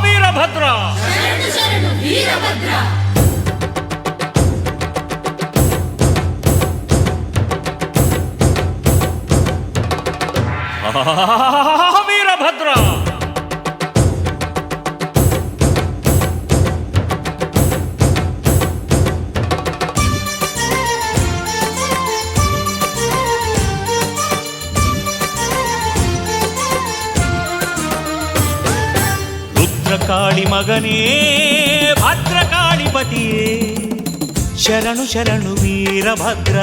ವೀರಭದ್ರ ಶರಣು ಶರಣು ವೀರಭದ್ರ ವೀರಭದ್ರ ರುದ್ರಕಾಳಿ ಮಗನೇ ಭದ್ರಕಾಳಿಪತಿಯೇ ಶರಣು ಶರಣು ವೀರಭದ್ರ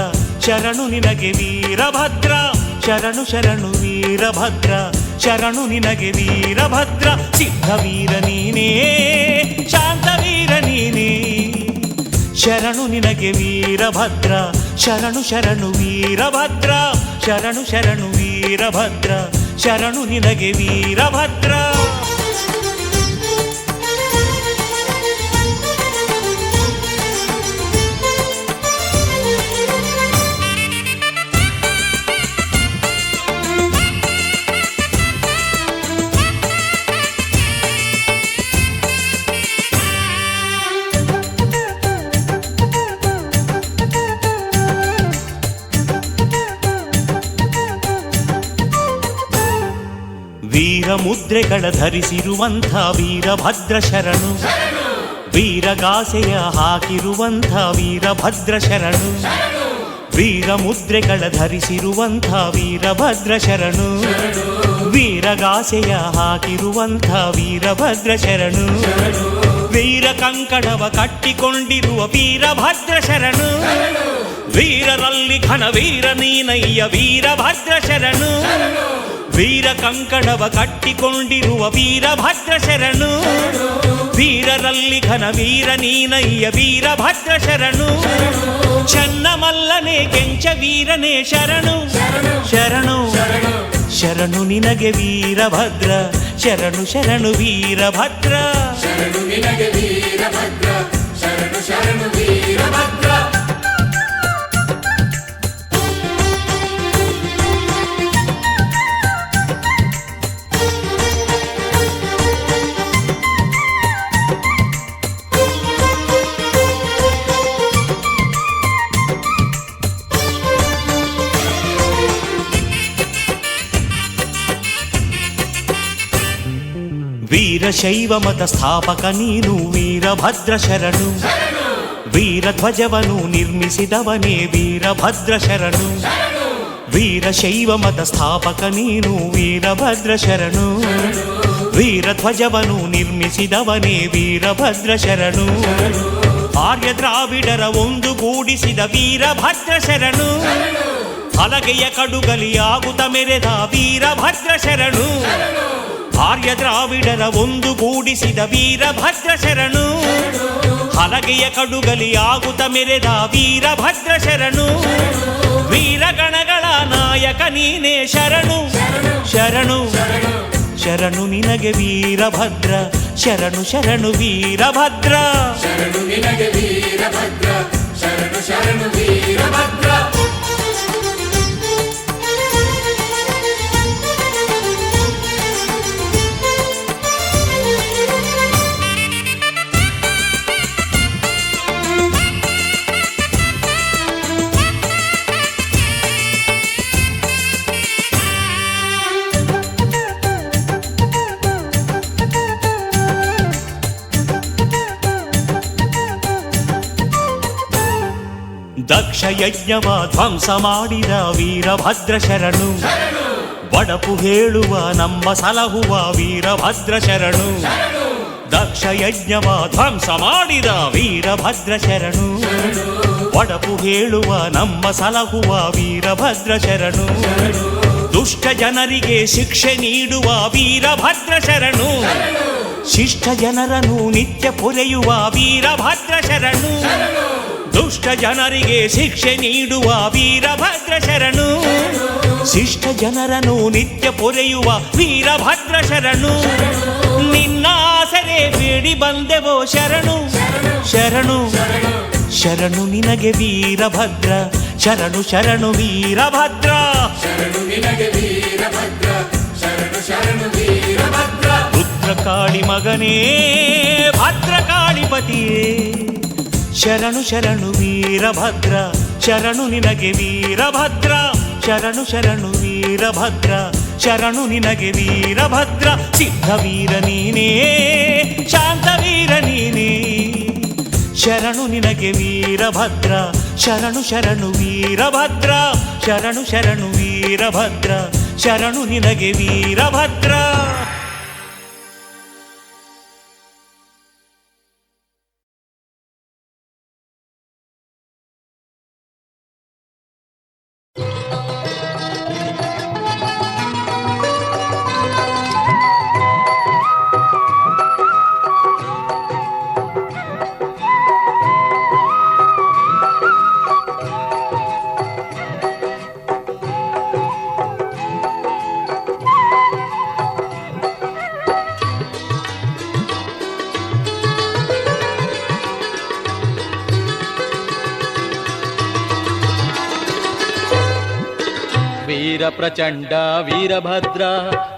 ಶರಣು ನಿನಗೆ ವೀರಭದ್ರ ಶರಣು ಶರಣು ವೀರಭದ್ರ ಶರಣು ನಿನಗೆ ವೀರಭದ್ರ ಸಿದ್ಧವೀರ ನೀನೇ ಶಾಂತವೀರ ನೀನೇ ಶರಣು ನಿನಗೆ ವೀರಭದ್ರ ಶರಣು ಶರಣು ವೀರಭದ್ರ ಶರಣು ಶರಣು ವೀರಭದ್ರ ಶರಣು ನಿನಗೆ ವೀರಭದ್ರ ವೀರ ಮುದ್ರೆಗಳ ಧರಿಸಿರುವಂಥ ವೀರಭದ್ರ ಶರಣು ವೀರಗಾಸೆಯ ಹಾಕಿರುವಂಥ ವೀರಭದ್ರ ಶರಣು ವೀರ ಮುದ್ರೆಗಳ ಧರಿಸಿರುವಂಥ ವೀರಭದ್ರ ಶರಣು ವೀರಗಾಸೆಯ ಹಾಕಿರುವಂಥ ವೀರಭದ್ರ ಶರಣು ವೀರ ಕಂಕಣವ ಕಟ್ಟಿಕೊಂಡಿರುವ ವೀರಭದ್ರ ಶರಣು ವೀರರಲ್ಲಿ ಘನ ವೀರ ನೀನಯ್ಯ ವೀರಭದ್ರ ಶರಣು ವೀರ ಕಂಕಣವ ಕಟ್ಟಿಕೊಂಡಿರುವ ವೀರಭದ್ರ ಶರಣು ವೀರರಲ್ಲಿ ಘನ ವೀರ ನೀನಯ್ಯ ವೀರಭದ್ರ ಶರಣು ಚನ್ನಮಲ್ಲನೆ ಕೆಂಚ ವೀರನೇ ಶರಣು ಶರಣು ಶರಣು ನಿನಗೆ ವೀರಭದ್ರ ಶರಣು ಶರಣು ವೀರಭದ್ರ ಶರಣು ನಿನಗೆ ವೀರಭದ್ರ ಶರಣು ಶರಣು ವೀರಭದ್ರ ವೀರಶೈವ ಮತ ಸ್ಥಾಪಕ ನೀನು ವೀರಭದ್ರ ಶರಣು ವೀರಧ್ವಜವನು ನಿರ್ಮಿಸಿದವನೇ ವೀರಭದ್ರ ಶರಣು ವೀರಶೈವ ಮತ ಸ್ಥಾಪಕ ನೀನು ವೀರಭದ್ರ ಶರಣು ವೀರಧ್ವಜವನು ನಿರ್ಮಿಸಿದವನೇ ವೀರಭದ್ರ ಶರಣು ಆರ್ಯ ದ್ರಾವಿಡರ ಒಂದುಗೂಡಿಸಿದ ವೀರಭದ್ರ ಶರಣು ಹಲಗೆಯ ಕಡುಗಲಿಯಾಗುತ್ತ ಮೆರೆದ ವೀರಭದ್ರ ಶರಣು ಆರ್ಯ ದ್ರಾವಿಡರ ಒಂದುಗೂಡಿಸಿದ ವೀರಭದ್ರ ಶರಣು ಹಲಗೆಯ ಕಡುಗಲಿಯಾಗುತ್ತ ಮೆರೆದ ವೀರಭದ್ರ ಶರಣು ವೀರಗಣಗಳ ನಾಯಕ ನೀನೇ ಶರಣು ಶರಣು ಶರಣು ನಿನಗೆ ವೀರಭದ್ರ ಶರಣು ಶರಣು ವೀರಭದ್ರ ಶರಣು ನಿನಗೆ ವೀರಭದ್ರ ಶರಣು ಶರಣು ವೀರಭದ್ರ ದಕ್ಷ ಯಜ್ಞವ ಧ್ವಂಸ ಮಾಡಿದ ವೀರಭದ್ರ ಶರಣು ಬಡಪು ಹೇಳುವ ನಮ್ಮ ಸಲಹುವ ವೀರಭದ್ರ ಶರಣು ದಕ್ಷ ಯಜ್ಞವ ಧ್ವಂಸ ಮಾಡಿದ ವೀರಭದ್ರ ಶರಣು ಬಡಪು ಹೇಳುವ ನಮ್ಮ ಸಲಹುವ ವೀರಭದ್ರ ಶರಣು ದುಷ್ಟ ಜನರಿಗೆ ಶಿಕ್ಷೆ ನೀಡುವ ವೀರಭದ್ರ ಶರಣು ಶಿಷ್ಟ ಜನರನ್ನು ನಿತ್ಯ ಪೊರೆಯುವ ವೀರಭದ್ರ ಶರಣು ದುಷ್ಟ ಜನರಿಗೆ ಶಿಕ್ಷೆ ನೀಡುವ ವೀರಭದ್ರ ಶರಣು ಶಿಷ್ಟ ಜನರನ್ನು ನಿತ್ಯ ಪೊರೆಯುವ ವೀರಭದ್ರ ಶರಣು ನಿನ್ನ ಆಸರೆ ಬೇಡಿ ಬಂದೆವೋ ಶರಣು ಶರಣು ಶರಣು ನಿನಗೆ ವೀರಭದ್ರ ಶರಣು ಶರಣು ವೀರಭದ್ರ ಶರಣು ನಿನಗೆ ವೀರಭದ್ರ ಶರಣು ಶರಣು ವೀರಭದ್ರ ರುದ್ರಕಾಳಿ ಮಗನೇ ಭದ್ರಕಾಳಿಪತಿಯೇ ಶರಣು ಶರಣು ವೀರಭದ್ರ ಶರಣು ನಿನಗೆ ವೀರಭದ್ರ ಶರಣು ಶರಣು ವೀರಭದ್ರ ಶರಣು ನಿನಗೆ ವೀರಭದ್ರ ಸಿದ್ಧವೀರ ನೀನೇ ಶಾಂತವೀರ ನೀನೇ ಶರಣು ನಿನಗೆ ವೀರಭದ್ರ ಶರಣು ಶರಣು ವೀರಭದ್ರ ಶರಣು ಶರಣು ವೀರಭದ್ರ ಶರಣು ನಿನಗೆ ವೀರಭದ್ರ ಪ್ರಚಂಡ ವೀರಭದ್ರ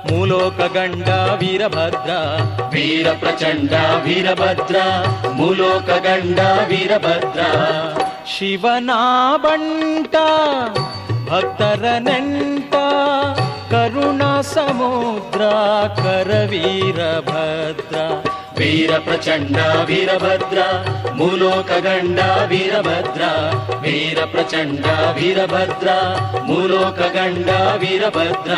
ಮೂಲೋಕ ಗಂಡ ವೀರಭದ್ರ ವೀರ ಪ್ರಚಂಡ ವೀರಭದ್ರ ಮೂಲೋಕ ಗಂಡ ವೀರಭದ್ರ ಶಿವನ ಬಂಟ ಭಕ್ತರ ನೆಂಟ ಕರುಣ ಸಮುದ್ರ ಕರವೀರಭದ್ರ ವೀರ ಪ್ರಚಂಡ ವೀರಭದ್ರ ಮೂಲೋಕ ಗಂಡ ವೀರಭದ್ರ ವೀರ ಪ್ರಚಂಡ ವೀರಭದ್ರ ಮೂಲೋಕ ಗಂಡ ವೀರಭದ್ರ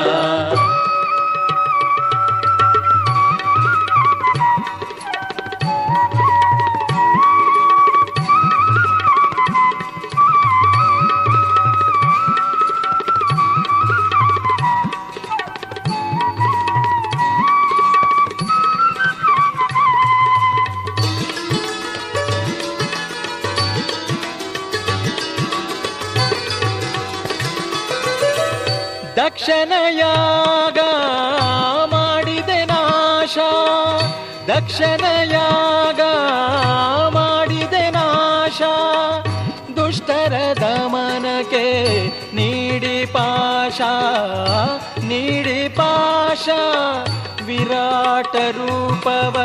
ದಕ್ಷನಯಾಗ ಮಾಡಿದೆ ನಾಶ ದಕ್ಷನಯಾಗ ಮಾಡಿದೆ ನಾಶ ದುಷ್ಟರ ದಮನಕ್ಕೆ ನೀಡಿ ಪಾಶ ವಿರಾಟ ರೂಪವ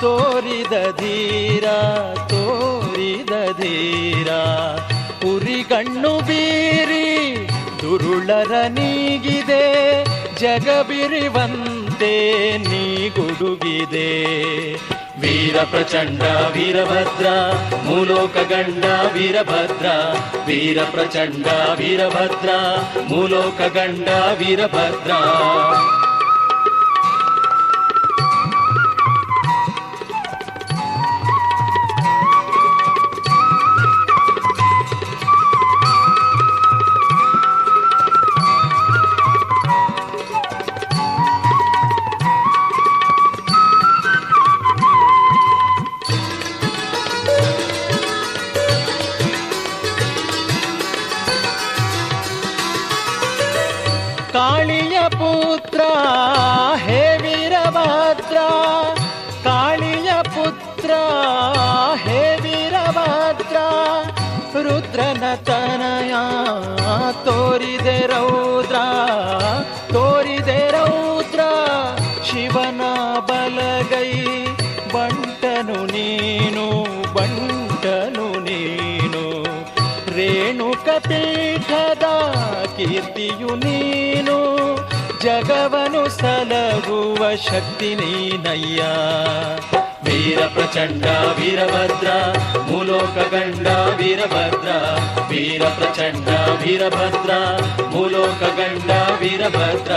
ತೋರಿದ ಧೀರ ಉರಿಗಣ್ಣು ಬೀರಿ ದುರುಳರ ನೀಗಿದೆ ಜಗಬಿರಿವಂತೆ ನೀಗುಡುಗಿದೆ ವೀರ ಪ್ರಚಂಡ ವೀರಭದ್ರ ಮೂಲೋಕ ಗಂಡ ವೀರಭದ್ರ ವೀರ ಪ್ರಚಂಡ ವೀರಭದ್ರ ಮೂಲೋಕ ಗಂಡ ವೀರಭದ್ರ ಕಾಳಿಯ ಪುತ್ರ ಹೇ ವೀರಭದ್ರ ಕಾಳಿಯ ಪುತ್ರ ಹೇ ವೀರಭದ್ರ ರುದ್ರನ ತನಯ ತೋರಿದೆ ರೌದ್ರ ಶಿವನ ಬಲಗೈ ಬಂಟನು ನೀನು ರೇಣುಕ ಪೀಠದ ಕೀರ್ತಿಯು ನೀನು ಜಗವನು ಸಲಹುವ ಶಕ್ತಿ ನೀನಯ್ಯ ವೀರ ಪ್ರಚಂಡ ವೀರಭದ್ರ ಮೂಲೋಕ ಗಂಡ ವೀರಭದ್ರ ವೀರ ಪ್ರಚಂಡ ವೀರಭದ್ರ ಮೂಲೋಕ ಗಂಡ ವೀರಭದ್ರ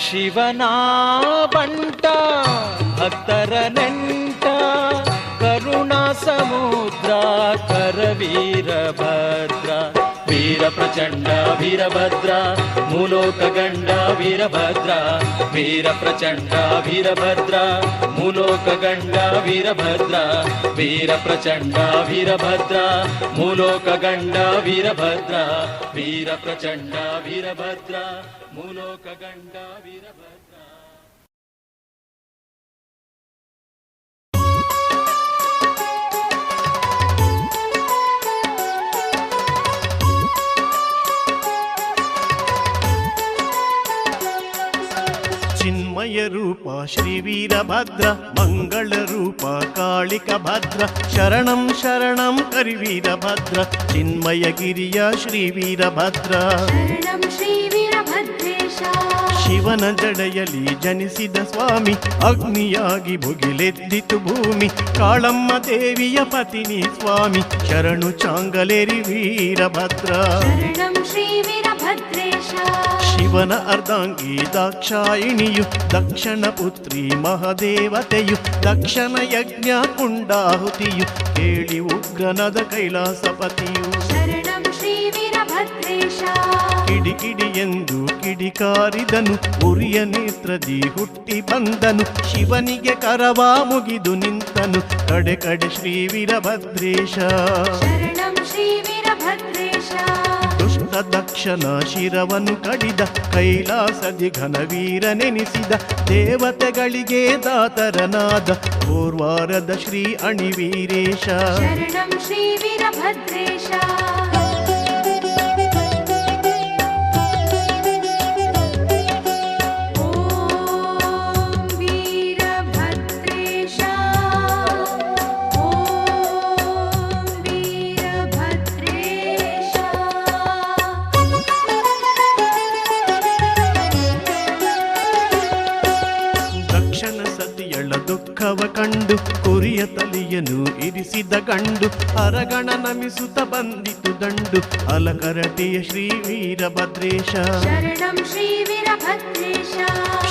ಶಿವನ ಬಂಟ ಭಕ್ತರ ನೆಂಟ ಕರುಣಾ ಸಮುದ್ರ ಕರವೀರಭದ್ರ ವೀರ ಪ್ರಚಂಡ ವೀರಭದ್ರ ಮೂಲೋಕ ಗಂಡ ವೀರಭದ್ರ ವೀರ ಪ್ರಚಂಡ ವೀರಭದ್ರ ಮೂಲೋಕ ಗಂಡ ವೀರಭದ್ರ ವೀರ ಪ್ರಚಂಡ ವೀರಭದ್ರ ಮೂಲೋಕ ಗಂಡ ವೀರಭದ್ರ ವೀರ ಪ್ರಚಂಡ ವೀರಭದ್ರ ಮೂಲೋಕ ಗಂಡ ವೀರಭದ್ರ ಚಿನ್ಮಯ ರೂಪ ಶ್ರೀ ವೀರಭದ್ರ ಮಂಗಳ ರೂಪ ಕಾಳಿಕ ಭದ್ರ ಶರಣಂ ಶರಣಂ ಕರಿವೀರಭದ್ರ ಚಿನ್ಮಯಗಿರಿಯ ಶ್ರೀ ವೀರಭದ್ರ ಶರಣಂ ಶ್ರೀ ವೀರಭದ್ರೇಶ ಶಿವನ ಜಡೆಯಲ್ಲಿ ಜನಿಸಿದ ಸ್ವಾಮಿ ಅಗ್ನಿಯಾಗಿ ಭುಗಿಲೆದ್ದಿತು ಭೂಮಿ ಕಾಳಮ್ಮ ದೇವಿಯ ಪತಿನಿ ಸ್ವಾಮಿ ಶರಣು ಚಾಂಗಲೇರಿ ವೀರಭದ್ರ ಶರಣಂ ಶ್ರೀ ವೀರಭದ್ರೇಶ ಶಿವನ ಅರ್ಧಾಂಗಿ ದಾಕ್ಷಾಯಿಣಿಯು ದಕ್ಷಿಣ ಪುತ್ರಿ ಮಹಾದೇವತೆಯು ದಕ್ಷಿಣ ಯಜ್ಞ ಕುಂಡಾಹುತಿಯು ಕೇಳಿ ಉಗ್ರನದ ಕೈಲಾಸಪತಿಯು ಶರಣಂ ಶ್ರೀ ವೀರಭದ್ರೇಶ ಕಿಡಿಕಿಡಿ ಎಂದು ಕಿಡಿಕಾರಿದನು ಉರಿಯ ನೇತ್ರದಿ ಹುಟ್ಟಿ ಬಂದನು ಶಿವನಿಗೆ ಕರವ ಮುಗಿದು ನಿಂತನು ಕಡೆ ಕಡೆ ಶ್ರೀ ವೀರಭದ್ರೇಶ ಶರಣಂ ಶ್ರೀ ವೀರಭದ್ರೇಶ ದುಷ್ಟ ದಕ್ಷನ ಶಿರವನ್ನು ಕಡಿದ ಕೈಲಾಸದಿ ಘನವೀರನೆನಿಸಿದ ದೇವತೆಗಳಿಗೆ ದಾತರನಾದ ಪೂರ್ವಾರದ ಶ್ರೀ ಅಣಿವೀರೇಶ ಶರಣಂ ಶ್ರೀ ವೀರಭದ್ರೇಶ ಓಂ ವೀರಭದ್ರೇಶ ಓಂ ವೀರಭದ್ರೇಶ ದಕ್ಷನ ಸತಿಯಳ ದುಃಖವ ಕಂಡು ಕುರಿಯ ತಲೆಯನ್ನು ಇರಿಸಿದ ಗಂಡು ಅರಗಣ ನಮಿಸುತ್ತ ಬಂದಿತು ದಂಡು ಅಲಕರಟೆಯ ಶ್ರೀ ವೀರಭದ್ರೇಶ ಶರಣಂ ಶ್ರೀ ವೀರಭದ್ರೇಶ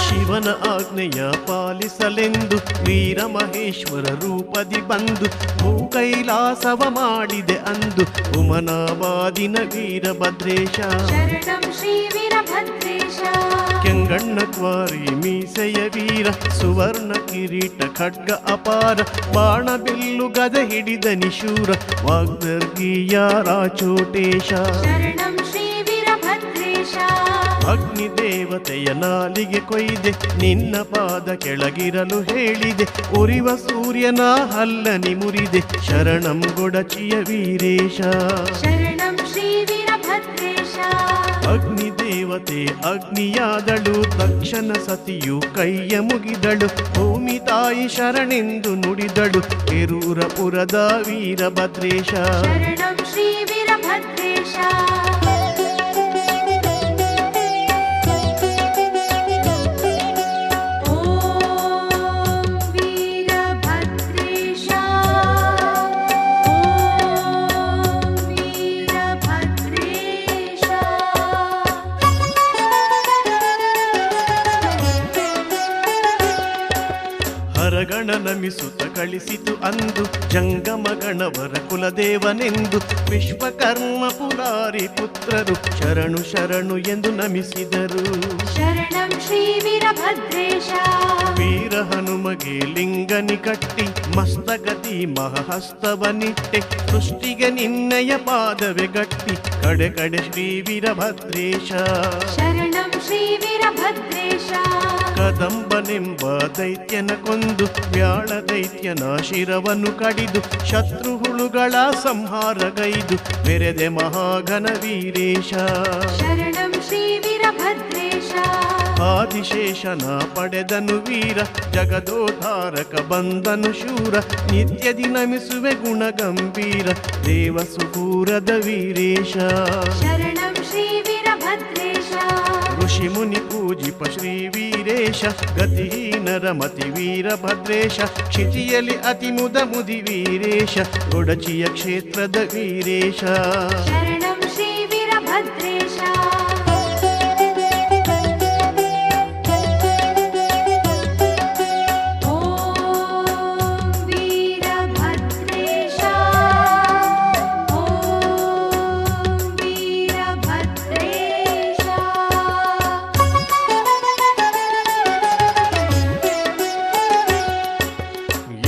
ಶಿವನ ಆಜ್ಞೆಯ ಪಾಲಿಸಲೆಂದು ವೀರ ಮಹೇಶ್ವರ ರೂಪದಿ ಬಂದು ಭೂಕೈಲಾಸವ ಮಾಡಿದೆ ಅಂದು ಉಮನಾಬಾದಿನ ವೀರಭದ್ರೇಶ ಶರಣಂ ಶ್ರೀ ವೀರಭದ್ರೇಶ ಕೆಂಗಣ್ಣ ಕ್ವಾರಿ ಮೀಸೆಯ ವೀರ ಸುವರ್ಣ ಕಿರೀಟ ಖಡ್ಗ ಅಪಾರ ಬಾಣ ಬಿಲ್ಲು ಗದ ಹಿಡಿದ ನಿಶೂರ ವಾಗ್ದರ್ಗೀಯ ರಾಚೋಟೇಶ ಶರಣಂ ಶ್ರೀ ವೀರಭದ್ರೇಶ ಅಗ್ನಿ ದೇವತೆಯ ನಾಲಿಗೆ ಕೊಯ್ದೆ ನಿನ್ನ ಪಾದ ಕೆಳಗಿರಲು ಹೇಳಿದೆ ಉರಿವ ಸೂರ್ಯನ ಹಲ್ಲನಿ ಮುರಿದೆ ಶರಣಂ ಗೊಡಚಿಯ ವೀರೇಶ ಶರಣಂ ಶ್ರೀ ವೀರಭದ್ರೇಶ ಅಗ್ನಿ ದೇವತೆ ಅಗ್ನಿಯಾದಳು ತಕ್ಷಣ ಸತಿಯು ಕೈಯ ಮುಗಿದಳು ಭೂಮಿ ತಾಯಿ ಶರಣೆಂದು ನುಡಿದಳು ಕೆರೂರಪುರದ ವೀರಭದ್ರೇಶ ಶರಣಂ ಶ್ರೀ ವೀರಭದ್ರೇಶ ಓಂ ವೀರಭದ್ರೇಶ ಓಂ ವೀರಭದ್ರೇಶ ಹರಗಣ ನಮಿಸುತ್ತ ಕಳಿಸಿತು ಅಂದು ಜಂಗಮ ಗಣವರ ಕುಲದೇವನೆಂದು ವಿಶ್ವಕರ್ಮ ಪುರಾರಿ ಪುತ್ರರು ಶರಣು ಶರಣು ಎಂದು ನಮಿಸಿದರು ಶರಣಂ ಶ್ರೀ ವೀರಭದ್ರೇಶ ವೀರ ಹನುಮಗೆ ಲಿಂಗನಿ ಕಟ್ಟಿ ಮಸ್ತಗತಿ ಮಹಹಸ್ತವನಿಟ್ಟೆ ಸೃಷ್ಟಿಗೆ ನಿನ್ನಯ ಪಾದವೆ ಗಟ್ಟಿ ಕಡೆ ಕಡೆ ಶ್ರೀ ವೀರಭದ್ರೇಶ ಶರಣಂ ಶ್ರೀ ವೀರಭದ್ರೇಶ ಕದಂಬನೆಂಬ ದೈತ್ಯನ ಕೊಂದು ವ್ಯಾಳ ದೈತ್ಯನ ಶಿರವನ್ನು ಕಡಿದು ಶತ್ರು ಹುಳುಗಳ ಸಂಹಾರಗೈದು ಮೆರೆದೆ ಮಹಾಘನ ವೀರೇಶ ಶರಣಂ ಶ್ರೀ ವೀರಭದ್ರೇಶ ಆದಿಶೇಷನ ಪಡೆದನು ವೀರ ಜಗದೋದ್ಧಾರಕ ಬಂದನು ಶೂರ ನಿತ್ಯದಿ ನಮಿಸುವೆ ಗುಣ ಗಂಭೀರ ದೇವ ಸುಪೂರದ ವೀರೇಶ ಶರಣಂ ಶ್ರೀ ವೀರಭದ್ರೇಶ ಋಷಿ ಮುನಿ ಪೂಜಿಪ ಶ್ರೀ ವೀರೇಶ ಗತಿಹೀನರ ಮತಿ ವೀರಭದ್ರೇಶ ಕ್ಷಿತಿಯಲ್ಲಿ ಅತಿ ಮುದ ಮುದಿ ವೀರೇಶ ಗೊಡಚಿಯ ಕ್ಷೇತ್ರದ ವೀರೇಶ ಶರಣಂ ಶ್ರೀ ವೀರಭದ್ರೇಶ ಓಂ ವೀರಭದ್ರೇಶ ಓಂ ವೀರಭದ್ರೇಶ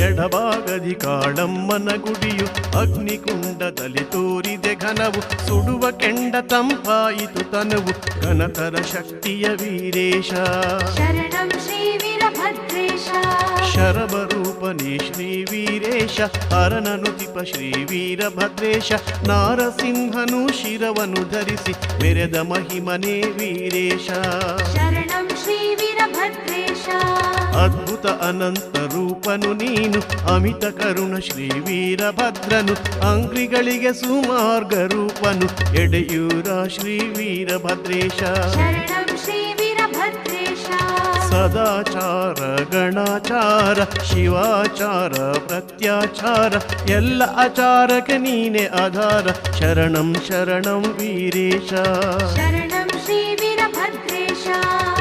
ಎಡಭಾಗದಿ ಕಾಳಮ್ಮನ ಗುಡಿಯು ಅಗ್ನಿಕುಂಡದಲ್ಲಿ ತೋರಿದೆ ಘನವು ಸುಡುವ ಕೆಂಡ ತಂಪಾಯಿತು ತನವು ಘನತರ ಶಕ್ತಿಯ ವೀರೇಶ ಶರಣಂ ಶ್ರೀ ವೀರಭದ್ರೇಶ ಶರಭರೂಪನೇ ಶ್ರೀ ವೀರೇಶ ಹರನನುತಿಪ ಶ್ರೀ ವೀರಭದ್ರೇಶ ನಾರಸಿಂಹನು ಶಿರವನ್ನು ಧರಿಸಿ ಮೆರೆದ ಮಹಿಮನೇ ವೀರೇಶ ಶರಣಂ ಶ್ರೀ ವೀರಭದ್ರೇಶ ಅದ್ಭುತ ಅನಂತ ರೂಪನು ನೀನು ಅಮಿತ ಕರುಣ ಶ್ರೀ ವೀರಭದ್ರನು ಅಂಗ್ರಿಗಳಿಗೆ ಸುಮಾರ್ಗ ರೂಪನು ಎಡೆಯೂರ ಶ್ರೀ ವೀರಭದ್ರೇಶ शरणं श्रीवीरभद्रेश ಸದಾಚಾರ ಗಣಾಚಾರ ಶಿವಾಚಾರ ಪ್ರತ್ಯಾಚಾರ ಎಲ್ಲ ಆಚಾರಕ್ಕೆ ನೀನೆ ಆಧಾರ ಶರಣಂ ಶರಣಂ ವೀರೇಶ शरणं श्रीवीरभद्रेश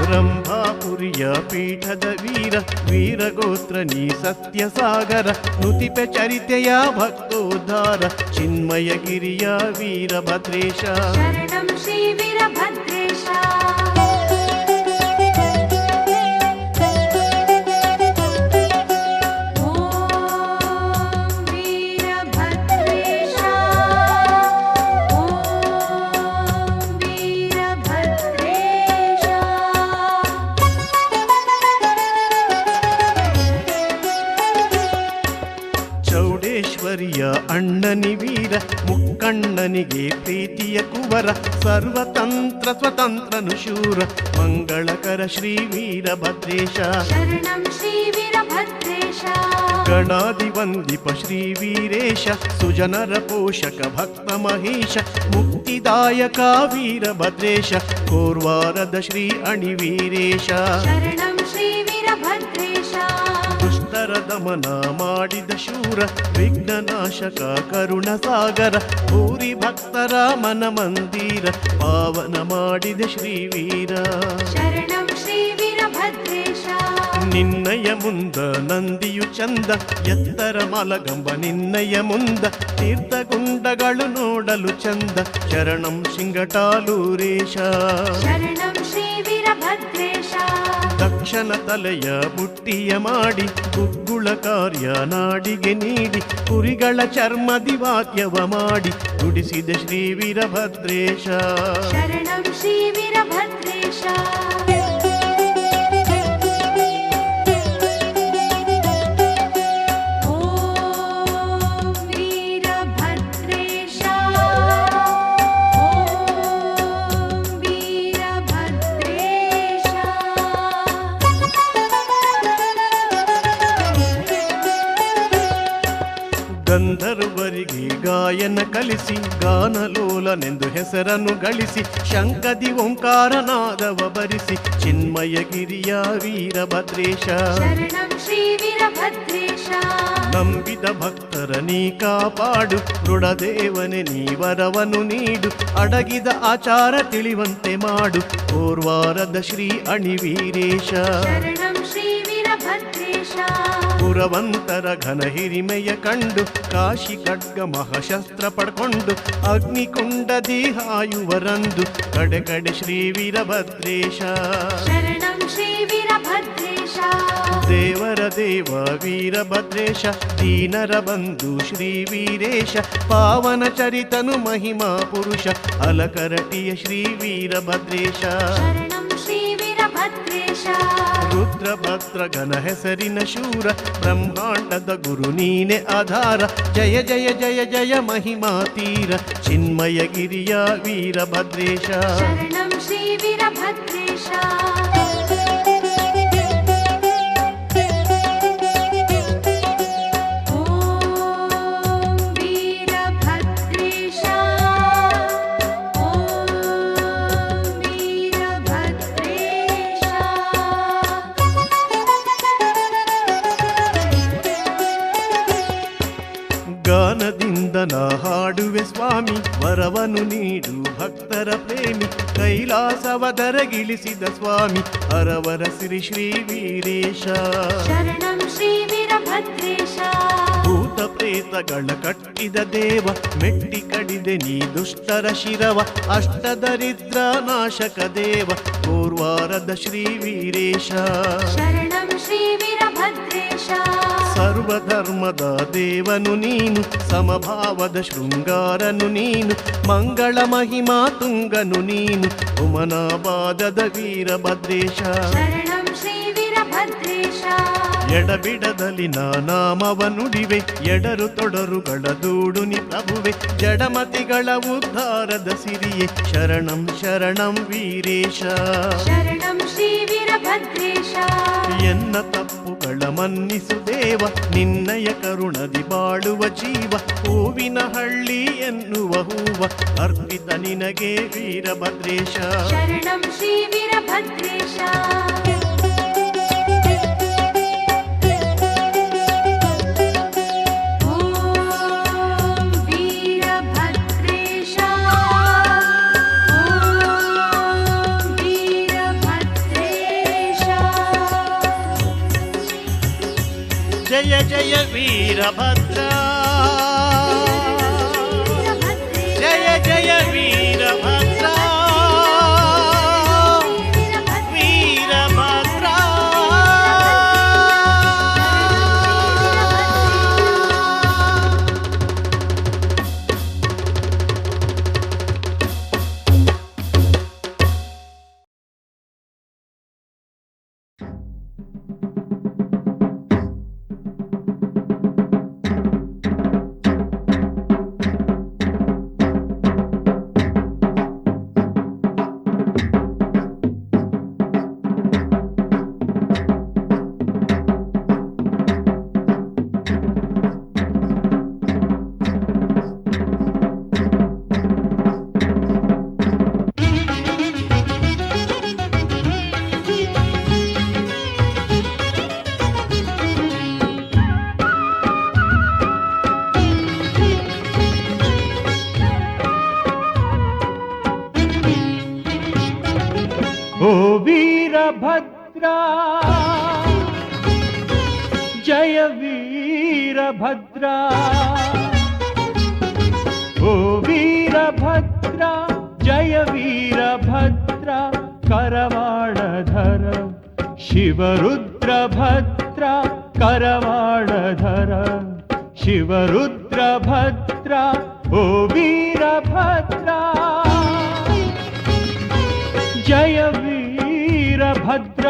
ರಂಭಾಪುರಿಯ ಪೀಠದ ವೀರ ವೀರಗೋತ್ರ ನೀ ಸತ್ಯ ಸಾಗರ ನುತಿಪೆ ಚರಿತೆಯ ಭಕ್ತೋದ್ಧಾರ ಚಿನ್ಮಯಗಿರಿಯ ವೀರಭದ್ರೇಶ शरणं श्रीवीरभद्रेश ॐ वीरभद्रेश ॐ वीरभद्रेश ಚೌಡೇಶ್ವರಿಯ ಅಣ್ಣನಿ ವೀರ ಮುಕ್ಕಣ್ಣನಿಗೆ ಪ್ರೀತಿಯ ಕುವರ ಸರ್ವತಂತ್ರ ಸ್ವತಂತ್ರನು ಶೂರ ಮಂಗಳಕರ ಶ್ರೀ ವೀರಭದ್ರೇಶ शरणं श्रीवीरभद्रेश ಗಣಾದಿವಂದಿಪ ಶ್ರೀ ವೀರೇಶ ಸುಜನರ ಪೋಷಕ ಭಕ್ತ ಮಹೇಶ ಮುಕ್ತಿದಾಯಕ ವೀರಭದ್ರೇಶ ಕೋರ್ವಾರದ ಶ್ರೀ ಅಣಿವೀರೇಶ शरणं श्रीवीरभद्रेश ದುಷ್ಟರ ದಮನ ಮಾಡಿದ ಶೂರ ವಿಘ್ನನಾಶಕ ಕರುಣ ಸಾಗರ ಭೂರಿ ಭಕ್ತರ ಮನ ಮಂದಿರ ಪಾವನ ಮಾಡಿದ ಶ್ರೀ ವೀರ शरणं श्रीवीरभद्रेश ನಿನ್ನಯ ಮುಂದ ನಂದಿಯು ಚಂದ ಎತ್ತರ ಮಲಗಂಬ ನಿನ್ನಯ ಮುಂದ ತೀರ್ಥಗುಂಡಗಳು ನೋಡಲು ಚಂದ ಶರಣಂ ಸಿಂಗಟಾಲೂರೇಶ शरणं श्रीवीरभद्रेश ದಕ್ಷನ ತಲೆಯ ಬುಟ್ಟಿಯ ಮಾಡಿ ಗುಗ್ಗುಳ ಕಾರ್ಯ ನಾಡಿಗೆ ನೀಡಿ ಕುರಿಗಳ ಚರ್ಮದಿ ವಾಕ್ಯವ ಮಾಡಿ ನುಡಿಸಿದ ಶ್ರೀ ವೀರಭದ್ರೇಶ शरणं श्रीवीरभद्रेश ॐ वीरभद्रेश ॐ वीरभद्रेश ಗಂಧರ್ವರಿಗೆ ಗಾಯನ ಕಲಿಸಿ ಗಾನಲೋಲನೆಂದು ಹೆಸರನ್ನು ಗಳಿಸಿ ಶಂಕದಿ ಓಂಕಾರನಾದವ ಬರಿಸಿ ಚಿನ್ಮಯಗಿರಿಯ ವೀರಭದ್ರೇಶ शरणं श्रीवीरभद्रेश ನಂಬಿದ ಭಕ್ತರ ನೀ ಕಾಪಾಡು ಮೃಡದೇವನೆ ನೀ ವರವನು ನೀಡು ಅಡಗಿದ ಆಚಾರ ತಿಳಿವಂತೆ ಮಾಡು ಕೋರ್ವಾರದ ಶ್ರೀ ಅಣಿವೀರೇಶ शरणं श्रीवीरभद्रेश ಪುರವಂತರ ಘನ ಹಿರಿಮೆಯ ಕಂಡು ಕಾಶಿ ಖಡ್ಗ ಮಹಾಶಸ್ತ್ರ ಪಡ್ಕೊಂಡು ಅಗ್ನಿಕುಂಡದಿ ಹಾಯುವರಂದು ಕಡೆ ಕಡೆ ಶ್ರೀ ವೀರಭದ್ರೇಶ शरणं श्रीवीरभद्रेश ದೇವರ ದೇವ ವೀರಭದ್ರೇಶ ದೀನರ ಬಂಧು ಶ್ರೀ ವೀರೇಶ ಪಾವನ ಚರಿತನು ಮಹಿಮಾ ಪುರುಷ ಅಲಕರಟಿಯ ಶ್ರೀ ವೀರಭದ್ರೇಶ शरणं श्रीवीरभद्रेश ರುದ್ರಭದ್ರ ಘನ ಹೆಸರಿನ ಶೂರ ಬ್ರಹ್ಮಾಂಡದ ಗುರು ನೀನೆ ಆಧಾರ ಜಯ ಜಯ ಜಯ ಜಯ ಮಹಿಮಾ ತೀರ ಚಿನ್ಮಯಗಿರಿಯ ವೀರಭದ್ರೇಶ शरणं श्रीवीरभद्रेश ॐ वीरभद्रेश ॐ वीरभद्रेश ಗಾನದಿಂದ ನಾ ಹಾಡುವೆ ಸ್ವಾಮಿ ವರವನು ನೀಡು ಭಕ್ತರ ಪ್ರೇಮಿ ಕೈಲಾಸವದರಗಿಳಿಸಿದ ಸ್ವಾಮಿ ಹರವರ ಶ್ರೀ ಶ್ರೀ ವೀರೇಶ शरणं श्रीवीरभद्रेश ಭೂತ ಪ್ರೇತಗಳ ಕಟ್ಟಿದ ದೇವ ಮೆಟ್ಟಿ ಕಡಿದೆ ನೀ ದುಷ್ಟರ ಶಿರವ ಅಷ್ಟದರಿದ್ರ ನಾಶಕ ದೇವ ಕೋರ್ವಾರದ ಶ್ರೀ ವೀರೇಶ शरणं श्रीवीरभद्रेश ಸರ್ವಧರ್ಮದ ದೇವನು ನೀನು ಸಮಭಾವದ ಶೃಂಗಾರನು ನೀನು ಮಂಗಳ ಮಹಿಮಾ ತುಂಗನು ನೀನು ಉಮನಾಬಾದದ ವೀರಭದ್ರೇಶ शरणं श्रीवीरभद्रेश ಎಡಬಿಡದಲ್ಲಿ ನಾಮವ ನುಡಿವೆ, ಎಡರು ತೊಡರುಗಳ ದೂಡುನಿ ಪ್ರಭುವೆ, ಜಡಮತಿಗಳ ಉದ್ಧಾರದ ಸಿರಿಯೇ ಶರಣಂ ಶರಣಂ ವೀರೇಶ. ಶರಣಂ ಶ್ರೀ ವೀರಭದ್ರೇಶ. ಎನ್ನ ತಪ್ಪುಗಳ ಮನ್ನಿಸು ದೇವ, ನಿನ್ನಯ ಕರುಣದಿ ಬಾಳುವ ಜೀವ, ಹೂವಿನ ಹಳ್ಳಿ ಎನ್ನುವ ಹೂವ ಅರ್ಪಿತ ನಿನಗೆ ವೀರಭದ್ರೇಶ. ಶರಣಂ ಶ್ರೀ ವೀರಭದ್ರೇಶ. ಓಂ ವೀರಭದ್ರೇಶ. ಓಂ ವೀರಭದ್ರೇಶ. ಜಯ ಜಯ ವೀರಭದ್ರ, ಜಯ ಜಯ ವೀರಭದ್ರ, ವೀರಭದ್ರ. ಓ ವೀರಭದ್ರ, ಜಯ ವೀರಭದ್ರ. ಓ ವೀರಭದ್ರ, ಜಯ ವೀರಭದ್ರ. ಕರವಾಳಧರ ಶಿವರುದ್ರಭದ್ರ, ಕರವಾಳಧರ ಶಿವರುದ್ರಭದ್ರ. ಓ ವೀರಭದ್ರ, ಜಯ ವೀರಭದ್ರ.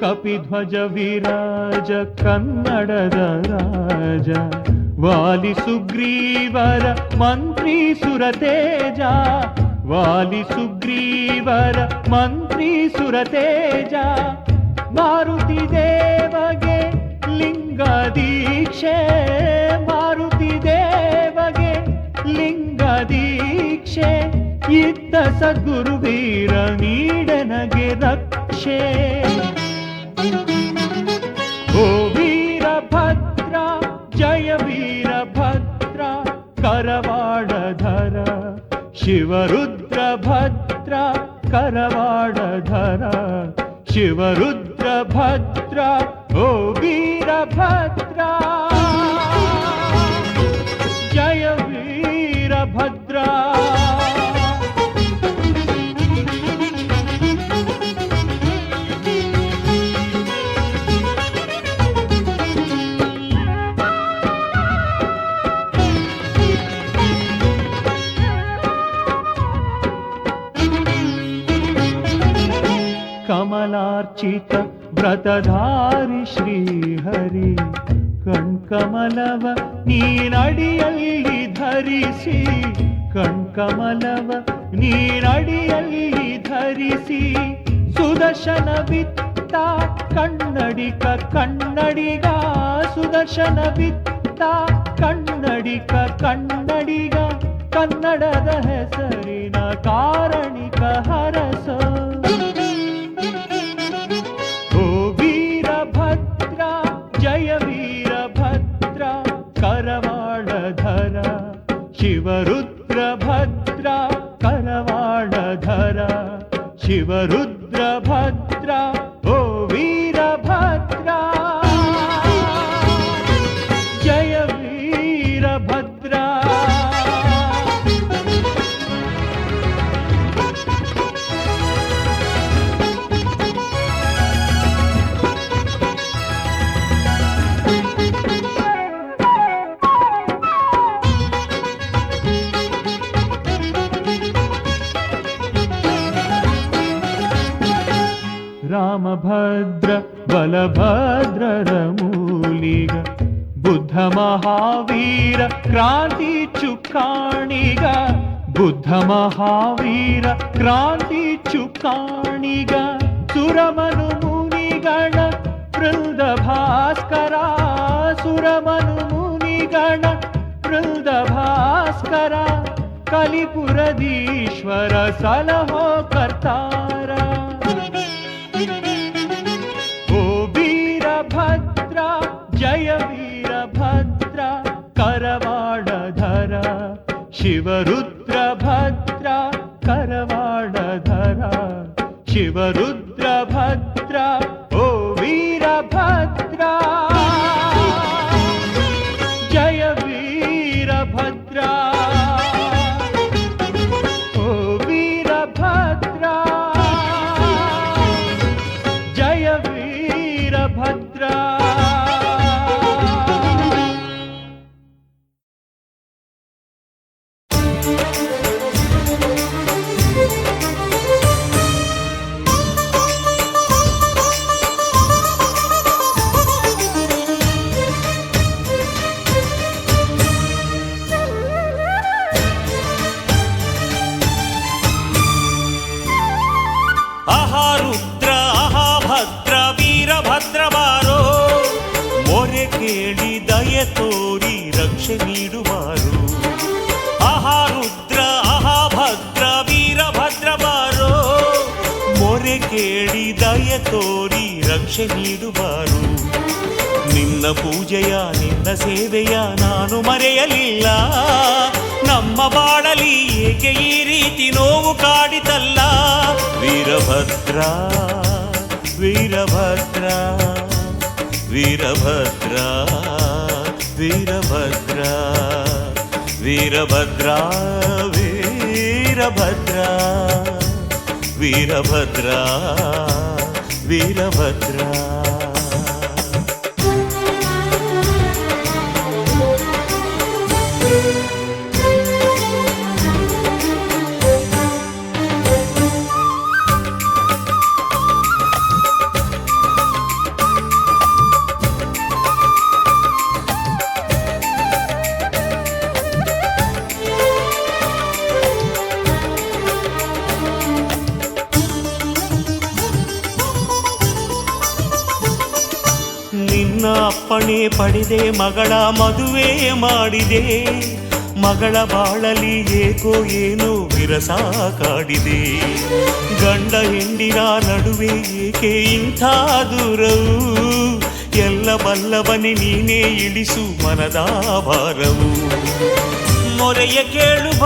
ಕಪಿಧ್ವಜ ವಿರಾಜ ಕನ್ನಡದ ರಾಜ, ವಾಲಿ ಸುಗ್ರೀವರ ಮಂತ್ರಿ ಸುರತೇಜ, ವಾಲಿ ಸುಗ್ರೀವರ ಮಂತ್ರಿ ಸುರತೇಜ. ಮಾರುತಿ ದೇವಗೆ ಲಿಂಗ ದೀಕ್ಷೆ, ಮಾರುತಿ ದೇವಗೆ ಲಿಂಗ ದೀಕ್ಷೆ. ಇದ್ದ ಸದ್ಗುರು ವೀರ ನೀಡನಗೆ ರಕ್ಷೆ. ಓ ವೀರಭದ್ರ, ಜಯ ವೀರಭದ್ರ. ಕರವಾಳಧರ ಶಿವರುದ್ರಭದ್ರ, ಕರವಾಳಧರ ಶಿವರುದ್ರಭದ್ರ. ಓ ವೀರಭದ್ರ, ಜಯ ವೀರಭದ್ರ. ಕಮಲಾರ್ಚಿತ ವ್ರತಧಾರಿ ಶ್ರೀಹರಿ, ಕಣ್ಕಮಲವ ನೀನಡಿಯಲ್ಲಿ ಧರಿಸಿ, ಕಣ್ಕಮಲವ ನೀನಡಿಯಲ್ಲಿ ಧರಿಸಿ. ಸುದರ್ಶನ ಬಿತ್ತ ಕನ್ನಡಿಗ ಕನ್ನಡಿಗ, ಸುದರ್ಶನ ಬಿತ್ತ ಕನ್ನಡಿಗ ಕನ್ನಡಿಗ. ಕನ್ನಡದ ಹೆಸರಿನ ಕಾರಣಿಕ ಹರಸ. ಓ ವೀರಭದ್ರ, ಜಯ ವೀರಭದ್ರ. ಕರವಾಳಧರ ಶಿವರುದ್ರಭದ್ರ, ಕರವಾಳಧರ ಶಿವರುದ್ರಭದ್ರ. ಓ ವೀರಭದ್ರ, ಜಯ ವೀರಭದ್ರ. ಸುಭದ್ರ ಬಲಭದ್ರರ ಮೂಲಿಗ ಬುದ್ಧ ಮಹಾವೀರ ಕ್ರಾಂತಿ ಚುಕ್ಕಾಣಿಗ ಬುದ್ಧ ಮಹಾವೀರ ಕ್ರಾಂತಿ ಚುಕ್ಕಾಣಿಗ ಸುರಮನು ಮುನಿಗಣ ವೃಂದ ಭಾಸ್ಕರ ಸುರಮನು ಮುನಿಗಣ ವೃಂದ ಭಾಸ್ಕರ ಕಲಿಪುರದೀಶ್ವರ ಸಲಹೋ ಕರ್ತಾರ ಓ ವೀರಭದ್ರ ಜಯ ವೀರಭದ್ರ ಕರವಾಡಧರ ಶಿವರುದ್ರ ಭದ್ರ ಕರವಾಡಧರ ಶಿವರುದ್ರ ಭದ್ರ ಓ ವೀರಭದ್ರ ಜಯ ವೀರಭದ್ರ ಓ ವೀರಭದ್ರ ಜಯ ವೀರಭದ್ರ ಆಹಾ ರುದ್ರ ಆಹಾ ಭದ್ರ ವೀರಭದ್ರ ಬಾರೋ ಮೊರೆ ಕೇಳಿ ದಯ ತೋರಿ ರಕ್ಷೆ ನೀಡುವಾರು ಆಹಾ ರುದ್ರ ಆಹಾ ಭದ್ರ ವೀರಭದ್ರ ಬಾರೋ ಮೊರೆ ಕೇಳಿ ದಯ ತೋರಿ ರಕ್ಷೆ ನೀಡುವಾರು ನಿನ್ನ ಪೂಜೆಯ ನಿನ್ನ ಸೇವೆಯ ನಾನು ಮರೆಯಲಿಲ್ಲ ನಮ್ಮ ಬಾಳಲಿ ಏಕೆ ಈ ರೀತಿ ನೋವು ಕಾಡಿತಲ್ಲ ವೀರಭದ್ರ ವೀರಭದ್ರ ವೀರಭದ್ರ ವೀರಭದ್ರ ವೀರಭದ್ರ ವೀರಭದ್ರ ವೀರಭದ್ರ ವೀರಭದ್ರ ನಿನ್ನ ಅಪ್ಪಣೆ ಪಡೆದೆ ಮಗಳ ಮದುವೆ ಮಾಡಿದೆ ಮಗಳ ಬಾಳಲಿ ಏಕೋ ಏನೋ ವಿರಸ ಕಾಡಿದೆ ಗಂಡ ಹೆಂಡಿನ ನಡುವೆ ಏಕೆ ಇಂಥ ದೂರವು ಎಲ್ಲ ಬಲ್ಲವನೆ ನೀನೇ ಇಳಿಸು ಮನದ ಭಾರವು ಮೊರೆಯ ಕೇಳುವ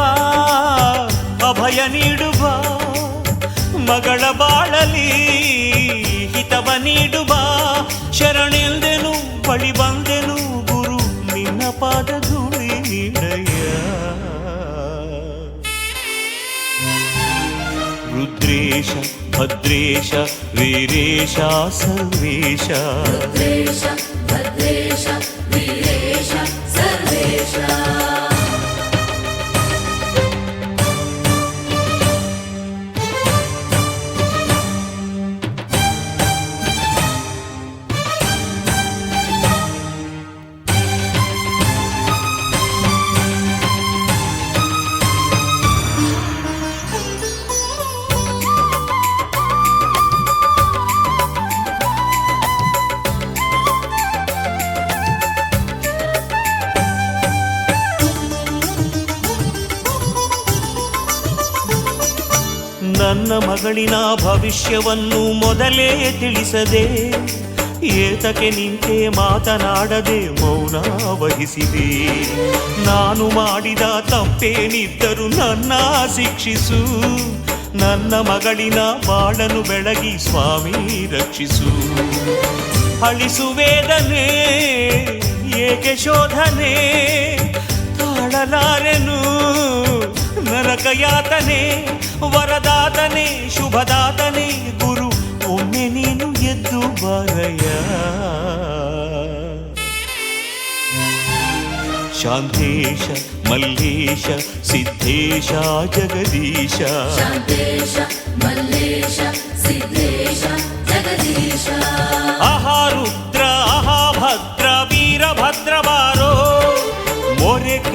ಅಭಯ ನೀಡುವ ಮಗಳ ಬಾಳಲಿ ಹಿತವ ನೀಡುವ ಶರಣೆಂದೆನು ಬಳಿ ಬಂದೆನು ಗುರು ನಿನ್ನ ಪಾದ ಧೂಳಿ ನೀಡಯ್ಯ ರುದ್ರೇಶ ಭದ್ರೇಶ ವೀರೇಶ ಸರ್ವೇಶ ರುದ್ರೇಶ ಭದ್ರೇಶ ವೀರೇಶ ಸರ್ವೇಶ ನನ್ನ ಮಗಳಿನ ಭವಿಷ್ಯವನ್ನು ಮೊದಲೇ ತಿಳಿಸದೆ ಏತಕ್ಕೆ ನಿಂತೆ ಮಾತನಾಡದೆ ಮೌನ ವಹಿಸಿದೆ ನಾನು ಮಾಡಿದ ತಪ್ಪೇನಿದ್ದರೂ ನನ್ನ ಶಿಕ್ಷಿಸು ನನ್ನ ಮಗಳಿನ ಬಾಳನು ಬೆಳಗಿ ಸ್ವಾಮಿ ರಕ್ಷಿಸು ಅಳಿಸು ವೇದನೆ ಏಕೆ ಶೋಧನೆ ತಾಳಲಾರೆನು ನರಕ ಯಾತನೆ ವರದಾತನೆ ಶುಭದಾತನೆ ಗುರು ಒಮ್ಮೆ ನೀನು ಎದ್ದು ಬಾರಯ್ಯ ಶಾಂತೇಶ ಮಲ್ಲೇಶ ಸಿದ್ಧೇಶ ಜಗದೀಶ ಶಾಂತೇಶ ಮಲ್ಲೇಶ ಸಿದ್ಧೇಶ ಜಗದೀಶ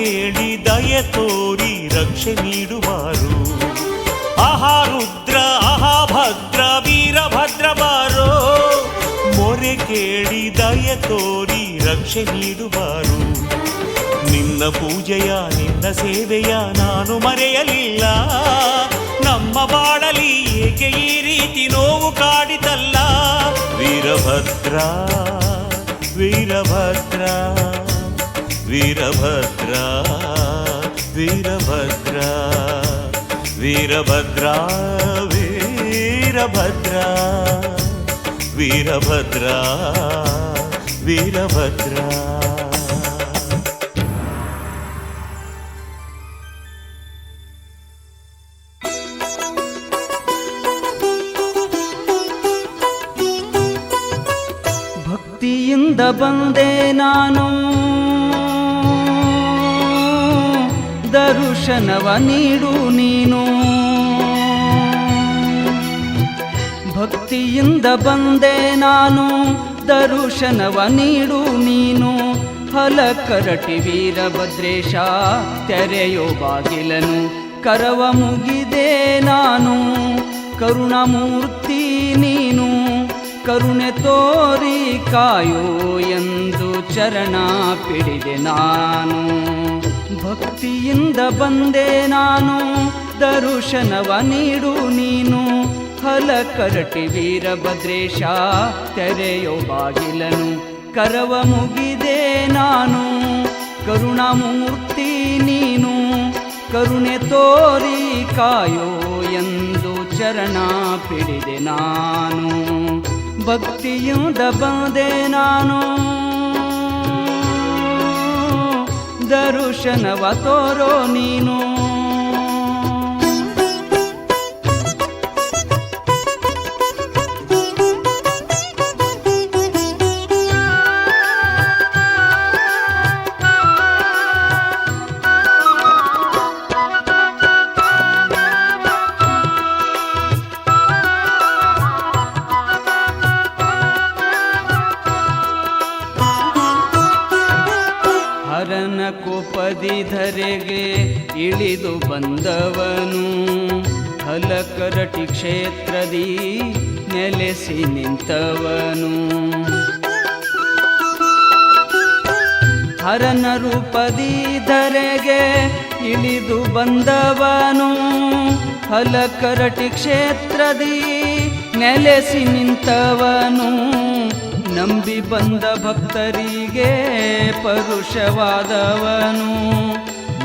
ಕೇಳಿ ದಯೆ ತೋರಿ ರಕ್ಷೆ ನೀಡುವಾರು. ಆಹಾ ರುದ್ರ ಆಹಾ ಭದ್ರ ವೀರಭದ್ರ ಬಾರೋ, ಮೊರೆ ಕೇಳಿ ದಯೆ ತೋರಿ ರಕ್ಷೆ ನೀಡುವಾರು. ನಿನ್ನ ಪೂಜೆಯ ನಿನ್ನ ಸೇವೆಯ ನಾನು ಮರೆಯಲಿಲ್ಲ, ನಮ್ಮ ಬಾಳಲಿ ಏಕೆ ಈ ರೀತಿ ನೋವು ಕಾಡಿತಲ್ಲ. ವೀರಭದ್ರ ವೀರಭದ್ರ ವೀರಭದ್ರ ವೀರಭದ್ರ ವೀರಭದ್ರ ವೀರಭದ್ರ ವೀರಭದ್ರ ವೀರಭದ್ರ. ಭಕ್ತಿಯಿಂದ ಬಂದೆ ನಾನು, ದರ್ಶನವ ನೀಡು ನೀನು. ಭಕ್ತಿಯಿಂದ ಬಂದೆ ನಾನು, ದರ್ಶನವ ನೀಡು ನೀನು. ಹಲಕರಟಿ ವೀರಭದ್ರೇಶ ತೆರೆಯೋ ಬಾಗಿಲನು, ಕರವ ಮುಗಿದೆ ನಾನು. ಕರುಣಾಮೂರ್ತಿ ನೀನು, ಕರುಣೆ ತೋರಿ ಕಾಯೋ ಎಂದು ಚರಣ ಪಿಡಿದೆ ನಾನು. ಭಕ್ತಿಯಿಂದ ಬಂದೆ ನಾನು, ದರ್ಶನವ ನೀಡು ನೀನು. ಹಲಕರಟಿ ವೀರಭದ್ರೇಶ ತೆರೆಯೋ ಬಾಗಿಲನು, ಕರವ ಮುಗಿದೆ ನಾನು. ಕರುಣಾಮೂರ್ತಿ ನೀನು, ಕರುಣೆ ತೋರಿ ಕಾಯೋ ಎಂದು ಚರಣ ಪಿಡಿದೆ ನಾನು. ಭಕ್ತಿಯಿಂದ ಬಂದೆ ನಾನು, ದರ್ಶನವ ತೋರೋ ನೀನು. ಹರನ ಕೋಪದಿ ಧರೆಗೆ ಇಳಿದು ಬಂದವನು, ಹಲಕರಟಿ ಕ್ಷೇತ್ರದಿ ನೆಲೆಸಿ ನಿಂತವನು. ಹರನ ರೂಪದಿ ಧರೆಗೆ ಇಳಿದು ಬಂದವನು, ಹಲಕರಟಿ ಕ್ಷೇತ್ರದಿ ನೆಲೆಸಿ ನಿಂತವನು. ನಂಬಿ ಬಂದ ಭಕ್ತರಿಗೆ ಪರುಷವಾದವನು,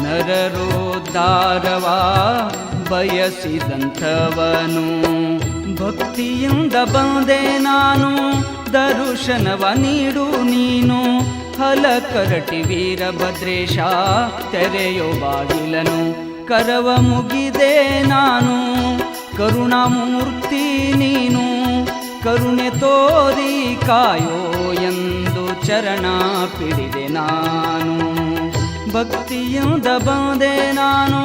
ನರರೋದ್ಧಾರವ ಬಯಸಿದಂಥವನು. ಭಕ್ತಿಯಿಂದ ಬಂದೆ ನಾನು, ದರ್ಶನವ ನೀಡು ನೀನು. ಹಲಕರಟಿ ವೀರಭದ್ರೇಶ ತೆರೆಯೋ ಬಾಗಿಲನು, ಕರವ ಮುಗಿದೆ ನಾನು. ಕರುಣಾಮೂರ್ತಿ ನೀನು, ಕರುಣೆ ತೋರಿ ಕಾಯೋ ಎಂದು ಚರಣ ಪಿಡಿದೆ ನಾನು. ಭಕ್ತಿಯಿಂದ ಬಂದೆ ನಾನು,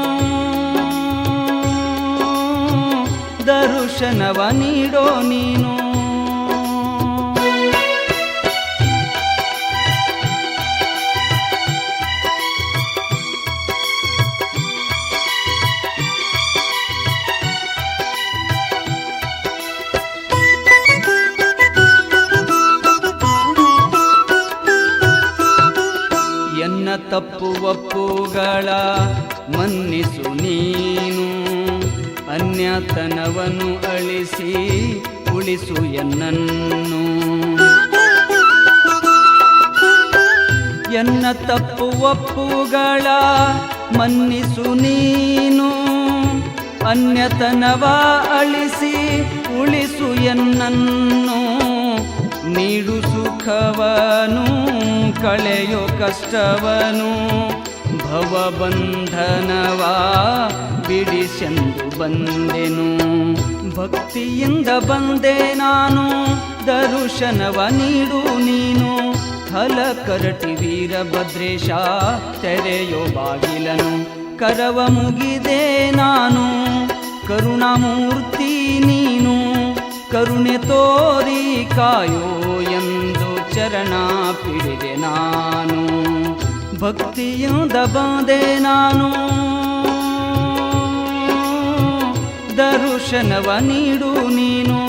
ದರ್ಶನವ ನೀಡೋ ನೀನು. ಎನ್ನ ತಪ್ಪು ಒಪ್ಪುಗಳ ಮನ್ನಿಸು ನೀನು, ಅನ್ಯತನವನ್ನು ಅಳಿಸಿ ಉಳಿಸು ಎನ್ನನ್ನು. ಎನ್ನ ತಪ್ಪು ಒಪ್ಪುಗಳ ಮನ್ನಿಸು ನೀನು, ಅನ್ಯತನವ ಅಳಿಸಿ ಉಳಿಸು ಎನ್ನನ್ನು. ನೀಡು ಸುಖವನು ಕಳೆಯೋ ಕಷ್ಟವನು, ಭವಬಂಧನವ ಬಿಡಿಸೆಂದು ಬಂದೆನು. ಭಕ್ತಿಯಿಂದ ಬಂದೆ ನಾನು, ದರ್ಶನವ ನೀಡು ನೀನು. ಹಲಕರಟಿ ವೀರಭದ್ರೇಶ ತೆರೆಯೋ ಬಾಗಿಲನು, ಕರವ ಮುಗಿದೆ ನಾನು. ಕರುಣಾಮೂರ್ತಿ ನೀನು, ಕರುಣೆ ತೋರಿ ಕಾಯೋ ಎಂದು ಚರಣ ಪಿಡಿದೆ ನಾನು. ಭಕ್ತಿಯಿಂದ ಬಂದೆ ನಾನು ದರ್ಶನವ ನೀಡು ನೀನು.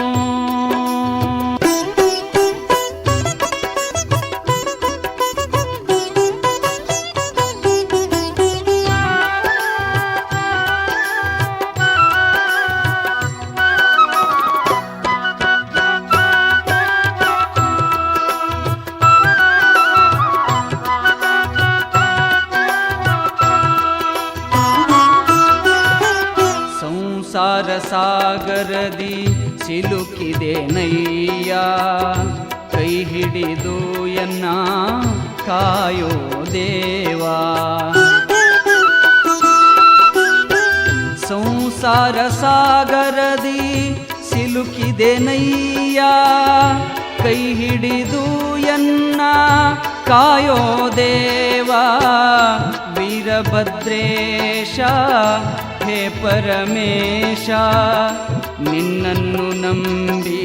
ಸಂಸಾರ ಸಾಗರದಿ ಸಿಲುಕಿದೆ ನಯ್ಯ, ಕೈ ಹಿಡಿದು ಎನ್ನ ಕಾಯೋ ದೇವಾ. ಸಂಸಾರ ಸಾಗರದಿ ಸಿಲುಕಿದೆ ನಯ್ಯ, ಕೈ ಹಿಡಿದು ಎನ್ನ ಕಾಯೋ ದೇವಾ. ವೀರಭದ್ರೇಶ ಹೇ ಪರಮೇಶ, ನಿನ್ನನ್ನು ನಂಬಿ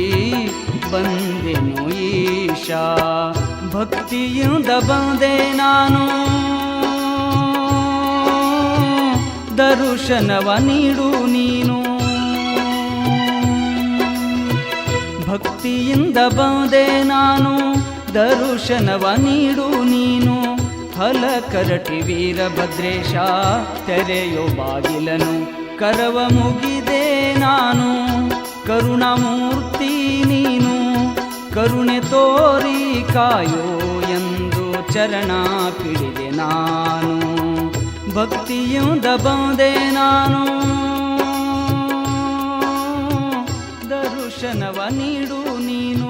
ಬಂದೆನು ಈಶಾ. ಭಕ್ತಿಯಿಂದ ಬಂದೆ ನಾನು ದರ್ಶನವ ನೀಡು ನೀನು. ಭಕ್ತಿಯಿಂದ ಬಂದೆ ನಾನು ದರ್ಶನವ ನೀಡು ನೀನು. ಹಲಕರಟಿ ವೀರಭದ್ರೇಶ ತೆರೆಯೋ ಬಾಗಿಲನು, ಕರವ ಮುಗಿದೆ ನಾನು. ಕರುಣಾಮೂರ್ತಿ ನೀನು, ಕರುಣೆ ತೋರಿ ಕಾಯೋ ಎಂದು ಚರಣ ಪಿಡಿದೆ ನಾನು. ಭಕ್ತಿಯಿಂದ ಬಂದೆ ನಾನು ದರ್ಶನವ ನೀಡು ನೀನು.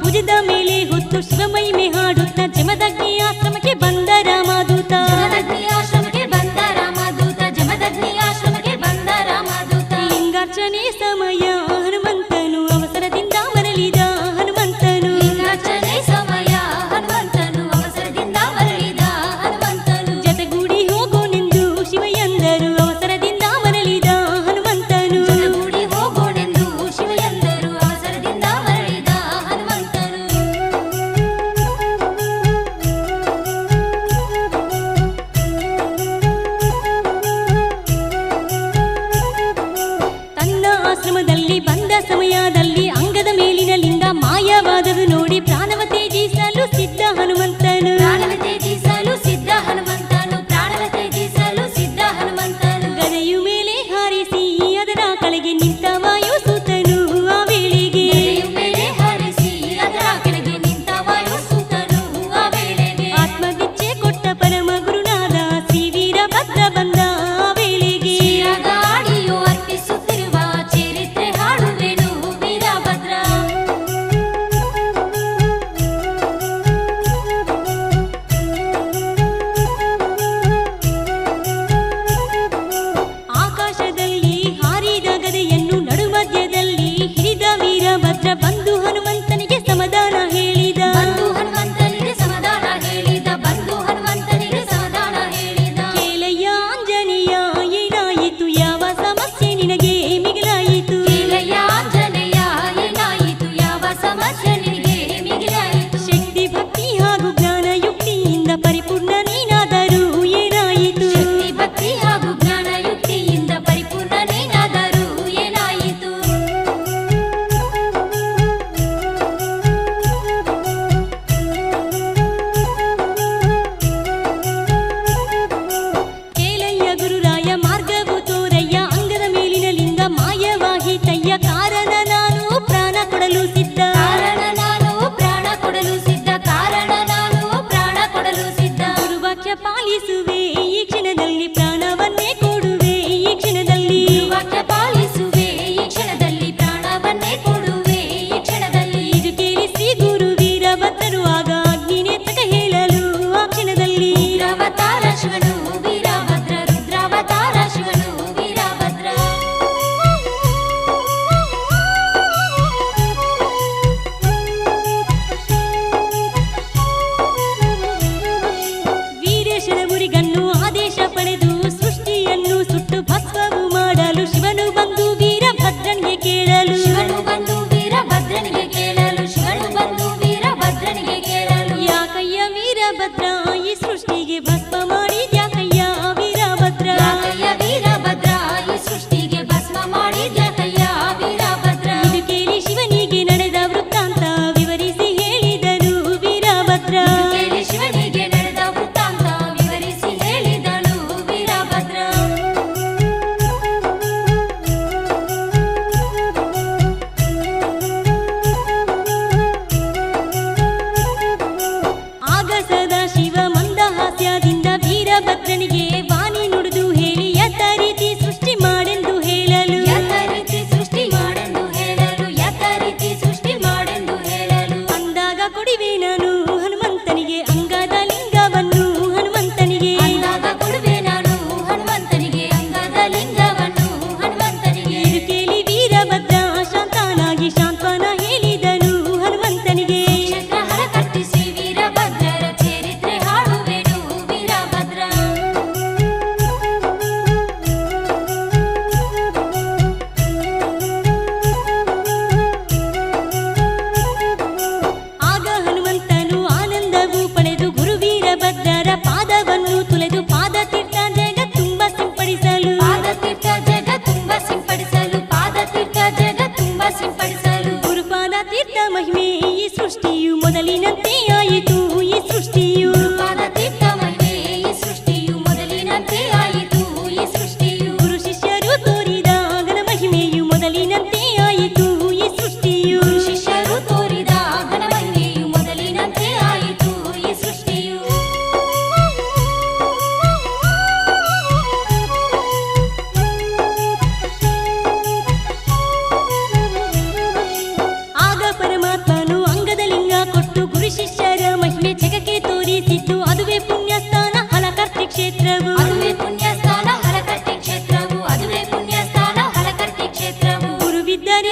ಭುಜದ ಮೇಲೆ ಹೊತ್ತು ಶಿವಮಹಿಮೆ ಹಾಡುತ್ತ ಜಮದಗ್ನಿ ಆಶ್ರಮಕ್ಕೆ ಬಂದ ರಾಮದೂತ. ಜಮದಗ್ನಿ ಆಶ್ರಮಕ್ಕೆ ಬಂದ ರಾಮದೂತ, ಜಮದಗ್ನಿ ಆಶ್ರಮಕ್ಕೆ ಬಂದ ರಾಮದೂತ. ಲಿಂಗಾರ್ಚನೆ ಸಮಯ ಹನುಮಂತನು ಅವಸರದಿಂದ ಮರಳಿದ ಹನುಮಂತನು. ಲಿಂಗಾರ್ಚನೆ ಸಮಯ ಹನುಮಂತನು ಅವಸರದಿಂದ ಮರಳಿದ ಹನುಮಂತನು. ಜತೆಗೂಡಿ ಹೋಗೋನೆಂದು ಶಿವ ಎಂದರು ಅವಸರದಿಂದ ಮರಳಿದ ಹನುಮಂತನು. ಜೊತೆಗೂಡಿ ಹೋಗೋಣೆಂದು ಶಿವ ಎಂದರು ಅವಸರದಿಂದ ಮರಳಿದ ಹನುಮಂತನು. ತನ್ನ ಆಶ್ರಮದಲ್ಲಿ ಬಂದ ಸಮಯದಲ್ಲಿ ಅಂಗದ ಮೇಲಿನ ಲಿಂಗ ಮಾಯವಾದುದು ನೋಡಿ ಪ್ರಾಣವ ತ್ಯಜಿಸಲು ಸಿದ್ಧ ಹನುಮಂತನು. ಪ್ರಾಣವ ತ್ಯಜಿಸಲು ಸಿದ್ಧ ಹನುಮಂತನು, ಪ್ರಾಣವ ತ್ಯಜಿಸಲು ಸಿದ್ಧ ಹನುಮಂತನು. ಗದೆಯು ಮೇಲೆ ಹಾರಿಸಿ ಅದರ ಕೆಳಗೆ ನಿಂತ ವಾಯುಸೂತನು ಆ ವೇಳೆಗೆ. ಗದೆಯು ಮೇಲೆ ಹಾರಿಸಿ ಅದರ ಕೆಳಗೆ ನಿಂತ ವಾಯುಸೂತನು ಆ ವೇಳೆಗೆ. ಆತ್ಮವಿಚ್ಛೆ ಕೊಟ್ಟ ಪರಮ ಗುರುನಾದ ಶ್ರೀ ವೀರಭದ್ರ ಬಂದ ಆ ವೇಳೆಗೆ. ಗಾಡಿಯು ಅರ್ಪಿಸುತ್ತಿರುವ ಚರಿತ್ರೆ ಹಾಡುವೆನು ವೀರಭದ್ರ. ಆಕಾಶದಲ್ಲಿ ಹಾರಿದ ಗದೆಯನ್ನು ನಡುಮಧ್ಯದಲ್ಲಿ ಹಿಡಿದ ವೀರಭದ್ರ ಬಂದು ಹನುಮಂತನಿಗೆ ಸಮಾಧಾನ ಹೇಳಿದ. ಬಂದು ಹನುಮಂತನಿಗೆ ಸಮಾಧಾನ ಹೇಳಿದ, ಬಂದು ಹನುಮಂತನಿಗೆ ಸಮಾಧಾನ ಹೇಳಿದ. ಕೇಳಯ್ಯ ಆಂಜನೇಯ ಏನಾಯಿತು, ಯಾವ ಸಮಸ್ಯೆ ನಿನಗೆ ಮಿಗಿಲಾಯಿತು. ಕೇಳಯ್ಯ ಆಂಜನೇಯ ಏನಾಯಿತು, ಯಾವ ಸಮಸ್ಯೆ ನಿನಗೆ ಮಿಗಿಲಾಯಿತು. ಶಕ್ತಿ ಭಕ್ತಿ ಹಾಗೂ ಜ್ಞಾನ ಯುಕ್ತಿಯಿಂದ ಪರಿಪೂರ್ಣ ನೀನಾದರೂ ಏನಾಯಿತು. ಶಕ್ತಿ ಭಕ್ತಿ ಹಾಗೂ ಜ್ಞಾನ ಯುಕ್ತಿಯಿಂದ ಪರಿಪೂರ್ಣ ನೀನಾದರೂ ಏನಾಯಿತು. ಕೇಳಯ್ಯ ಗುರುರಾಯ ಮಾರ್ಗವು ತೋರಯ್ಯ, ಅಂಗದ ಮೇಲಿನ ಲಿಂಗ ಮಾಯವಾಹಿತಯ್ಯ. ಕಾರಣ ನಾನು ಪ್ರಾಣ ಕೊಡಲು ಸಿದ್ಧ, ಕಾರಣ ನಾನು ಪ್ರಾಣ ಕೊಡಲು ಸಿದ್ಧ, ಕಾರಣ ನಾನು ಪ್ರಾಣ ಕೊಡಲು ಸಿದ್ಧ. ಗುರುವಾಕ್ಯ ಪಾಲಿಸುವೆ ಈ ಕ್ಷಣದಲ್ಲಿ, ಪ್ರಾಣವನ್ನೇ ಕೊಡುವೆ ಈ ಕ್ಷಣದಲ್ಲಿ. ವಾಕ್ಯ ಪಾಲಿಸುವೆ ಈ ಕ್ಷಣದಲ್ಲಿ, ಪ್ರಾಣವನ್ನೇ ಕೊಡುವೆ ಈ ಕ್ಷಣದಲ್ಲಿ. ಇದು ಕೇಳಿ ಶ್ರೀ ಗುರು ವೀರಭದ್ರರು ಆಗ ಅಗ್ನಿನೇತ್ರಕ ಹೇಳಲು ಆ ಕ್ಷಣದಲ್ಲಿ. ರುದ್ರಾವತಾರ ಶಿವನು ವೀರಭದ್ರ, ರುದ್ರಾವತಾರ ಶಿವನು ವೀರಭದ್ರ. ವೀರೇಶನ ಗುರಿಗನ್ನು ಆದೇಶ ಪಡೆದು ಸೃಷ್ಟಿಯನ್ನು ಸುಟ್ಟು ಭಸ್ಮವು ಮಾಡಲು ಶಿವನು ಬಂದು ವೀರಭದ್ರನಿಗೆ ಕೇಳಲು. ಶಿವನು ಬಂದು ವೀರಭದ್ರನಿಗೆ ಕೇಳಲು, ಶಿವನು ಬಂದು ವೀರಭದ್ರನಿಗೆ ಕೇಳಲು. ಯಾಕಯ್ಯ ವೀರಭದ್ರ ಈ ಸೃಷ್ಟಿಗೆ ಭಸ್ಮ ಮಾಡಿದ್ಯಾಕಯ್ಯ ವೀರಭದ್ರ. ಯಾಕಯ್ಯ ವೀರಭದ್ರ ಈ ಸೃಷ್ಟಿಗೆ ಭಸ್ಮ ಮಾಡಿದ್ಯಾಕಯ್ಯ ವೀರಭದ್ರ. ಇದು ಕೇಳಿ ಶಿವನಿಗೆ ನಡೆದ ವೃತ್ತಾಂತ ವಿವರಿಸಿ ಹೇಳಿದನು ವೀರಭದ್ರ. ಕೇಳಿ ಶಿವನಿಗೆ ನಡೆದ ವೃತ್ತಾಂತ ವಿವರಿಸಿ ಹೇಳಿದನು ವೀರಭದ್ರ.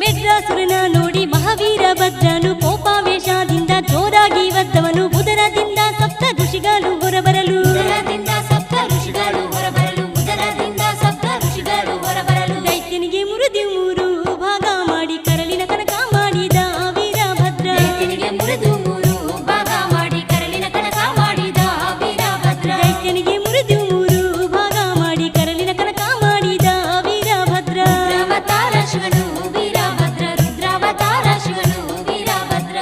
ಮೆಡ್ರಾಸುರನ ನೋಡಿ ಮಹಾವೀರ ಭದ್ರನು ಕೋಪಾವೇಶದಿಂದ ಜೋರಾಗಿ ಒದ್ದವನು ಉದರದಿಂದ ಸಪ್ತ ಋಷಿಗಳು ಹೊರಬರಲು ಉದರದಿಂದ ಸಪ್ತ ಋಷಿಗಳು ಹೊರಬರಲು ಉದರದಿಂದ ಸಪ್ತ ಋಷಿಗಳು ಹೊರಬರಲು ದೈತ್ಯನಿಗೆ ಮುರಿದು ಮೂರು ಭಾಗ ಮಾಡಿ ಕರಳಿನ ಕನಕ ಮಾಡಿದ ವೀರಭದ್ರ ದೈತ್ಯನಿಗೆ ಮುರಿದು ಮೂರು ಭಾಗ ಮಾಡಿ ಕರಳಿನ ಕನಕ ಮಾಡಿದ ವೀರಭದ್ರ ದೈತ್ಯನಿಗೆ ಮುರಿದು ಮೂರು ಭಾಗ ಮಾಡಿ ಕರಳಿನ ಕನಕ ಮಾಡಿದ ವೀರಭದ್ರ ರುದ್ರಾವತಾರ ಶಿವನು ವೀರಭದ್ರ ರುದ್ರಾವತಾರ ಶಿವನು ವೀರಭದ್ರ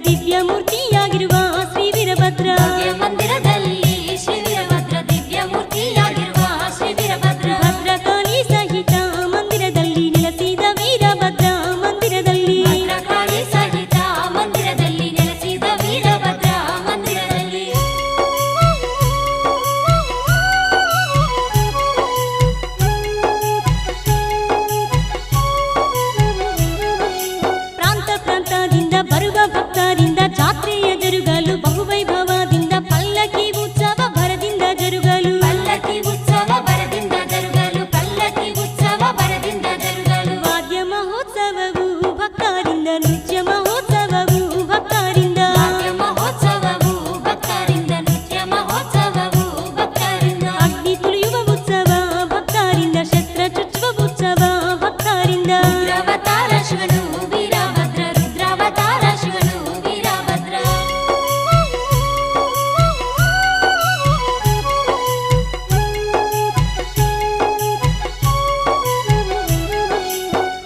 ದಿವ್ಯ ಮೂರ್ತಿಯಾಗಿರುವ ಶ್ರೀ ವೀರಭದ್ರ ಭವ್ಯ ಮಂದಿರದಲ್ಲಿ ಶ್ರೀ ವೀರಭದ್ರ ದಿವ್ಯ ಮೂರ್ತಿಯಾಗಿರುವ ಶ್ರೀ ವೀರಭದ್ರ ಭದ್ರಕಾಳಿ ಸಹಿತ ಮಂದಿರದಲ್ಲಿ ನೆಲೆಸಿದ ವೀರಭದ್ರ ಮಂದಿರದಲ್ಲಿ ಭದ್ರಕಾಳಿ ಸಹಿತ ಮಂದಿರದಲ್ಲಿ ನೆಲೆಸಿದ ವೀರಭದ್ರ ಮಂದಿರದಲ್ಲಿ ಪ್ರಾಂತ ಪ್ರಾಂತದಿಂದ ಬರುವ ಭಕ್ತರಿಂದ ಜಾತ್ರೆಯ ಜರುಗಲು ಬಹುವೈಭವದಿಂದ ಪಲ್ಲಕ್ಕಿ ಉತ್ಸವ ಭರದಿಂದ ಜರುಗಲು ಪಲ್ಲಕ್ಕಿ ಉತ್ಸವ ಬರದಿಂದ ಜರುಗಲು ಪಲ್ಲಕ್ಕಿ ಉತ್ಸವ ಬರದಿಂದ ಜರುಗಲು ವಾದ್ಯ ಮಹೋತ್ಸವವು ಭಕ್ತರಿಂದ ನೃತ್ಯ ಮಹೋತ್ಸವವು ಭಕ್ತರಿಂದ ವಾದ್ಯ ಮಹೋತ್ಸವವು ಭಕ್ತರಿಂದ ನೃತ್ಯ ಮಹೋತ್ಸವವು ಭಕ್ತರಿಂದ ಅಗ್ನಿ ತುಳಿಯುವ ಉತ್ಸವ ಭಕ್ತರಿಂದ ಶಸ್ತ್ರ ಚುಚ್ಚುವ ಉತ್ಸವ ಭಕ್ತರಿಂದ ರುದ್ರಾವತಾರ ಶಿವನು ವೀರಭದ್ರ ರುದ್ರಾವತಾರ ಶಿವನು ವೀರಭದ್ರ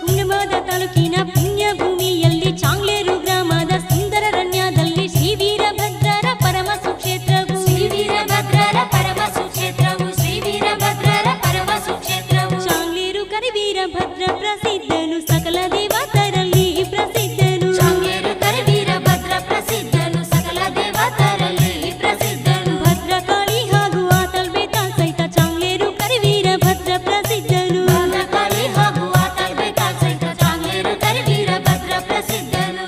ಹುಮ್ನಾಬಾದ ತಾಲೂಕಿನ ಪುಣ್ಯ ಭೂಮಿಯಲ್ಲಿ ಚಾಂಗ್ಲೇರು ಗ್ರಾಮದ ಸುಂದರ ರಣ್ಯದಲ್ಲಿ ಶ್ರೀ ವೀರಭದ್ರರ ಪರಮ ಸುಕ್ಷೇತ್ರವು ಶ್ರೀ ವೀರಭದ್ರರ ಪರಮ ಸುಕ್ಷೇತ್ರವು ಶ್ರೀ ವೀರಭದ್ರರ ಪರಮ ಸುಕ್ಷೇತ್ರವು ಚಾಂಗ್ಲೇರು ಕರಿವೀರಭದ್ರ ಪ್ರಸಿದ್ಧನು ಸಕಲ ದೇವತರಲ್ಲಿ ಪ್ರಸಿದ್ಧನು ಚಾಂಗೇರು ಕರಿವೀರಭದ್ರ ಪ್ರಸಿದ್ಧನು ಸಕಲ ದೇವತರಲ್ಲಿ ಪ್ರಸಿದ್ಧನು ಭದ್ರಕಾಳಿ ಹಾಗೂ ಆತಲ್ ಬೇತಾಲ್ ಸಹಿತ ಚಾಂಗ್ಲೇರು ಕರಿವೀರಭದ್ರ ಪ್ರಸಿದ್ಧನು ಭದ್ರಕಾಳಿ ಹಾಗೂ ಆತಲ್ ಬೇತಾಲ್ ಸಹಿತ ಚಾಂಗೇರು ಕರಿವೀರಭದ್ರ ಪ್ರಸಿದ್ಧನು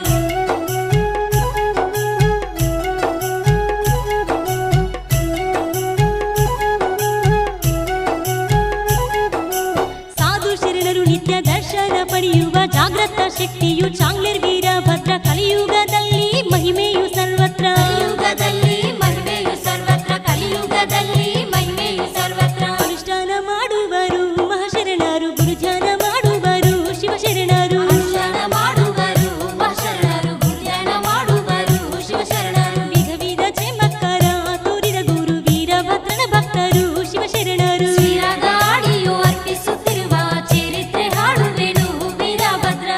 ಸಾಧು ಶರಣರು ನಿತ್ಯ ದರ್ಶನ ಪಡೆಯುವ ಜಾಗೃತ ಶಕ್ತಿಯು ಚಾಂಗ್ಲೇರ್ ವೀರಭದ್ರ ಕಲಿಯುಗದಲ್ಲಿ ಮಹಿಮೆಯು ಸರ್ವತ್ರ ಕಲಿಯುಗದಲ್ಲಿ ಮಹಿಮೆಯು ಸರ್ವತ್ರ ಕಲಿಯುಗದಲ್ಲಿ ಮಹಿಮೆಯು ಸರ್ವತ್ರ ಅನುಷ್ಠಾನ ಮಾಡುವರು ಮಹಾಶರಣರು ಗುರುಧ್ಯಾನ ಮಾಡುವರು ಶಿವಶರಣರು ಅನುಷ್ಠಾನ ಮಾಡುವರು ಮಹಾಶರಣರು ಗುರುಧ್ಯಾನ ಮಾಡುವರು ಶಿವಶರಣರು ವಿಧ ವಿಧ ಚಮತ್ಕಾರ ತೋರಿದ ಗುರು ವೀರಭದ್ರನ ಭಕ್ತರು ಶಿವಶರಣರು ಶಿರಗಾಡಿಯು ಅರ್ಪಿಸುತ್ತಿರುವ ಚರಿತ್ರೆ ಹಾಡುವೆನು ವೀರಭದ್ರ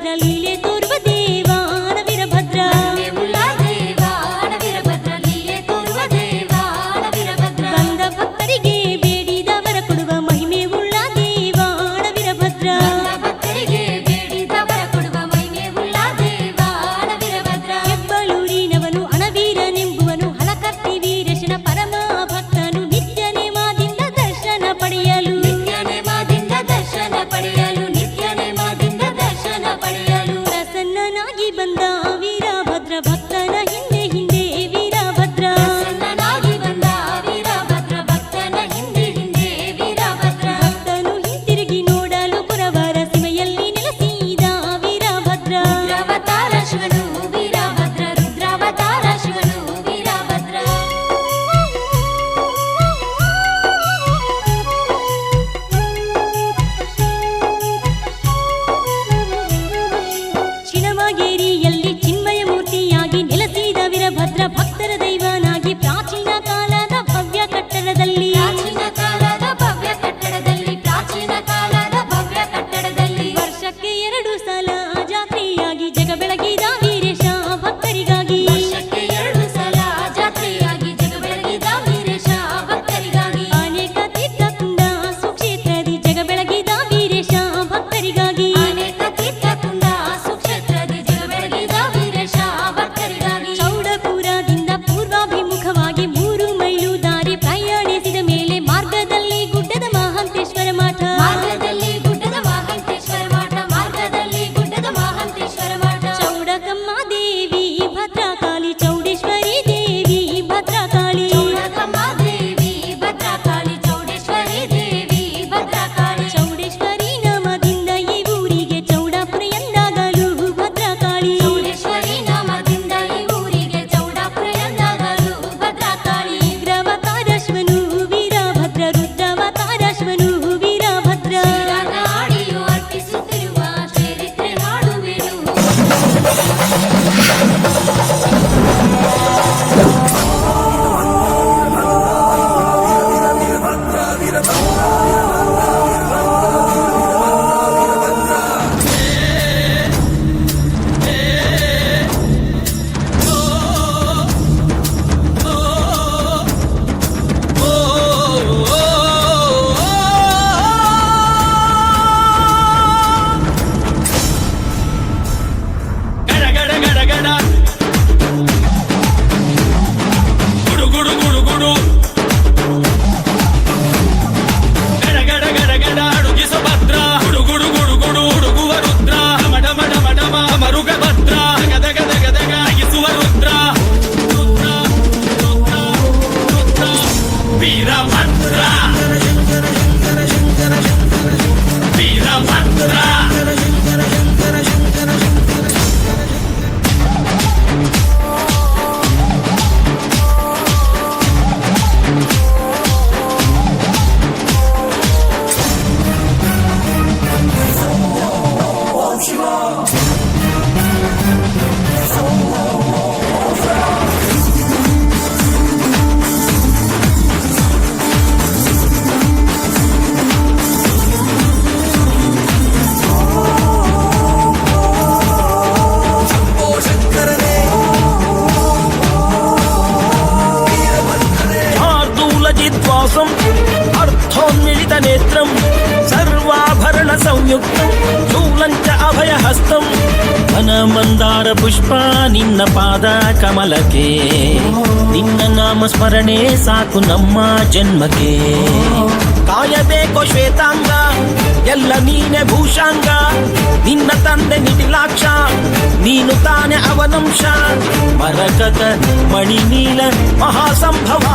ವೀರಭದ್ರ ಲೀಲೆ ತೋರುವ ದೇವಾನ ವೀರಭದ್ರ ಬಂದ ಭಕ್ತರಿಗೆ ಬೇಡಿದವರ ಕೊಡುವ ಮಹಿಮೆ ಉಳ್ಳ ದೇವಾನ ವೀರಭದ್ರ ಹೆಬ್ಬಳೂರಿನವನು ಅಣವೀರನೆಂಬುವನು ಹಲಕತ್ತಿ ವೀರೇಶನ ಪರಮ ಭಕ್ತನು ನಿತ್ಯ ನೇಮದಿಂದ ದರ್ಶನ ಪಡೆಯಲು ಪ್ರಸನ್ನನಾಗಿ ಬಂದ ವೀರಭದ್ರ ಭಕ್ತನ ಹಿಂದೆ ಹಿಂದೆ ವೀರಭದ್ರ ಭಕ್ತನು ಹಿಂತಿರುಗಿ ನೋಡಲು ಪುರವರ ಸೀಮೆಯಲ್ಲಿ ನೆಲೆಸಿದ ವೀರಭದ್ರ ಚಿಣಮಗೇರಿಯಲ್ಲಿ ಚಿನ್ಮಯ ಮೂರ್ತಿಯಾಗಿ ನೆಲೆಸಿದ ವೀರಭದ್ರ ಭಕ್ತರ ದೈವನಾಗಿ ಪ್ರಾಚೀನ ಕಾಲದ ಭವ್ಯ ಕಟ್ಟಡದಲ್ಲಿ ವರ್ಷಕ್ಕೆ 2 ಸಲ ಜಾತ್ರೆಯಾಗಿ ಜಗ ಬೆಳಗಿದ ವೀರೇಶ ಭಕ್ತರಿಗಾಗಿ ಅನೇಕ ತೀರ್ಥಕುಂಡ ಸುಕ್ಷೇತ್ರದಿ ಜಗ ಬೆಳಗಿದ ವೀರೇಶ ಭಕ್ತರಿಗಾಗಿ ಚೌಡಪುರದಿಂದ ಪೂರ್ವಾಭಿಮುಖವಾಗಿ 3 ಮೈಲು ದಾರಿ ಪ್ರಯಾಣಿಸಿದ ಮೇಲೆ ಮಾರ್ಗದಲ್ಲಿ ಗುಡ್ಡದ ಮಹಾಂತೇಶ್ವರ ಮಠ ಚೌಡಕಮ್ಮ ದೇವಿ ಭದ್ರಕಾಳಿ ಚೌಡೇಶ್ವರಿ ದೇವಿ ಭದ್ರಕಾಳಿ ಚೌಡೇಶ್ವರಿ ನಾಮದಿಂದ ಈ ಊರಿಗೆ ಚೌಡಾಪುರ ಎಂದಾಗಲು ಭದ್ರಕಾಳಿ ಉಗ್ರವತಾರಶ್ವನು ವೀರಭದ್ರ ರುದ್ರವತಾರಶ್ವನು ವೀರಭದ್ರ नेत्रं सर्वाभरण संयुक्तं शूलञ्च अभयहस्तं वनमन्दार पुष्पा निन्न पाद कमलके निन्न नाम स्मರಣೆ ಸಾಕು ನಮ್ಮ ಜನ್ಮಕ್ಕೆ ಕಾಯಬೇಕು ಶ್ವೇತಾಂಗ ಎಲ್ಲ ನೀನೆ ಭೂಷಾಂಗ ನಿನ್ನ ತಂದೆ ನಿಟಿಲಾಕ್ಷ ನೀನು ತಾನೆ ಅವನಂಶ ಮರಕತ ಮಣಿನೀಲ ಮಹಾಸಂಭವ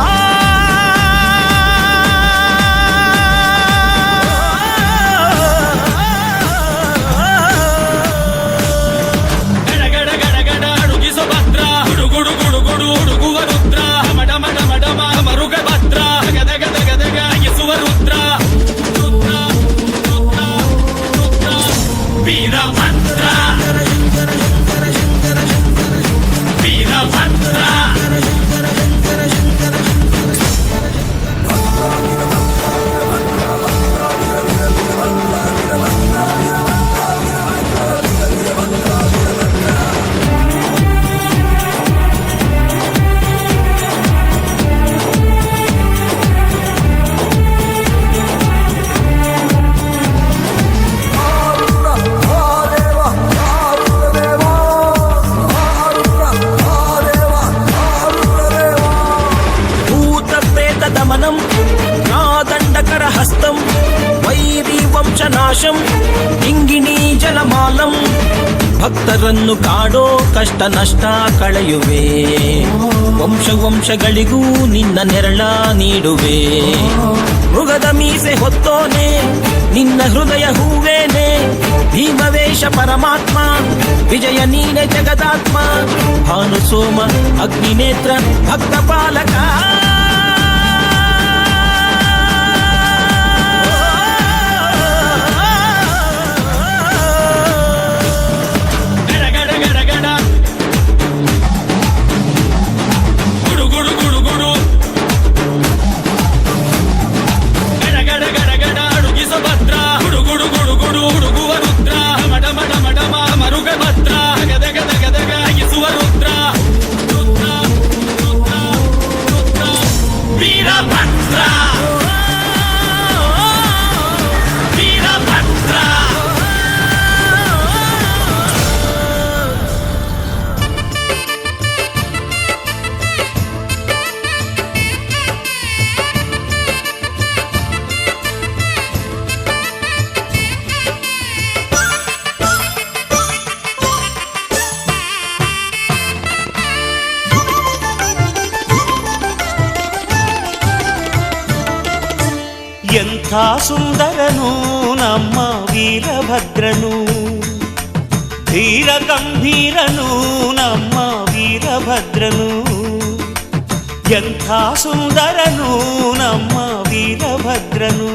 ಭಕ್ತರನ್ನು ಕಾಡೋ ಕಷ್ಟ ನಷ್ಟ ಕಳೆಯುವೆ ವಂಶ ವಂಶಗಳಿಗೂ ನಿನ್ನ ನೆರಳ ನೀಡುವೆ ಮೃಗದ ಮೀಸೆ ಹೊತ್ತೋನೆ ನಿನ್ನ ಹೃದಯ ಹೂವೇನೆ ಭೀಮವೇಶ ಪರಮಾತ್ಮ ವಿಜಯ ನೀನೆ ಜಗದಾತ್ಮ ಭಾನು ಸೋಮ ಅಗ್ನಿನೇತ್ರ ಭಕ್ತ ಪಾಲಕ ಎಂಥ ಸುಂದರನು ನಮ್ಮ ವೀರಭದ್ರನು ಧೀರ ಗಂಭೀರನು ನಮ್ಮ ವೀರಭದ್ರನು ಎಂಥ ಸುಂದರನು ನಮ್ಮ ವೀರಭದ್ರನು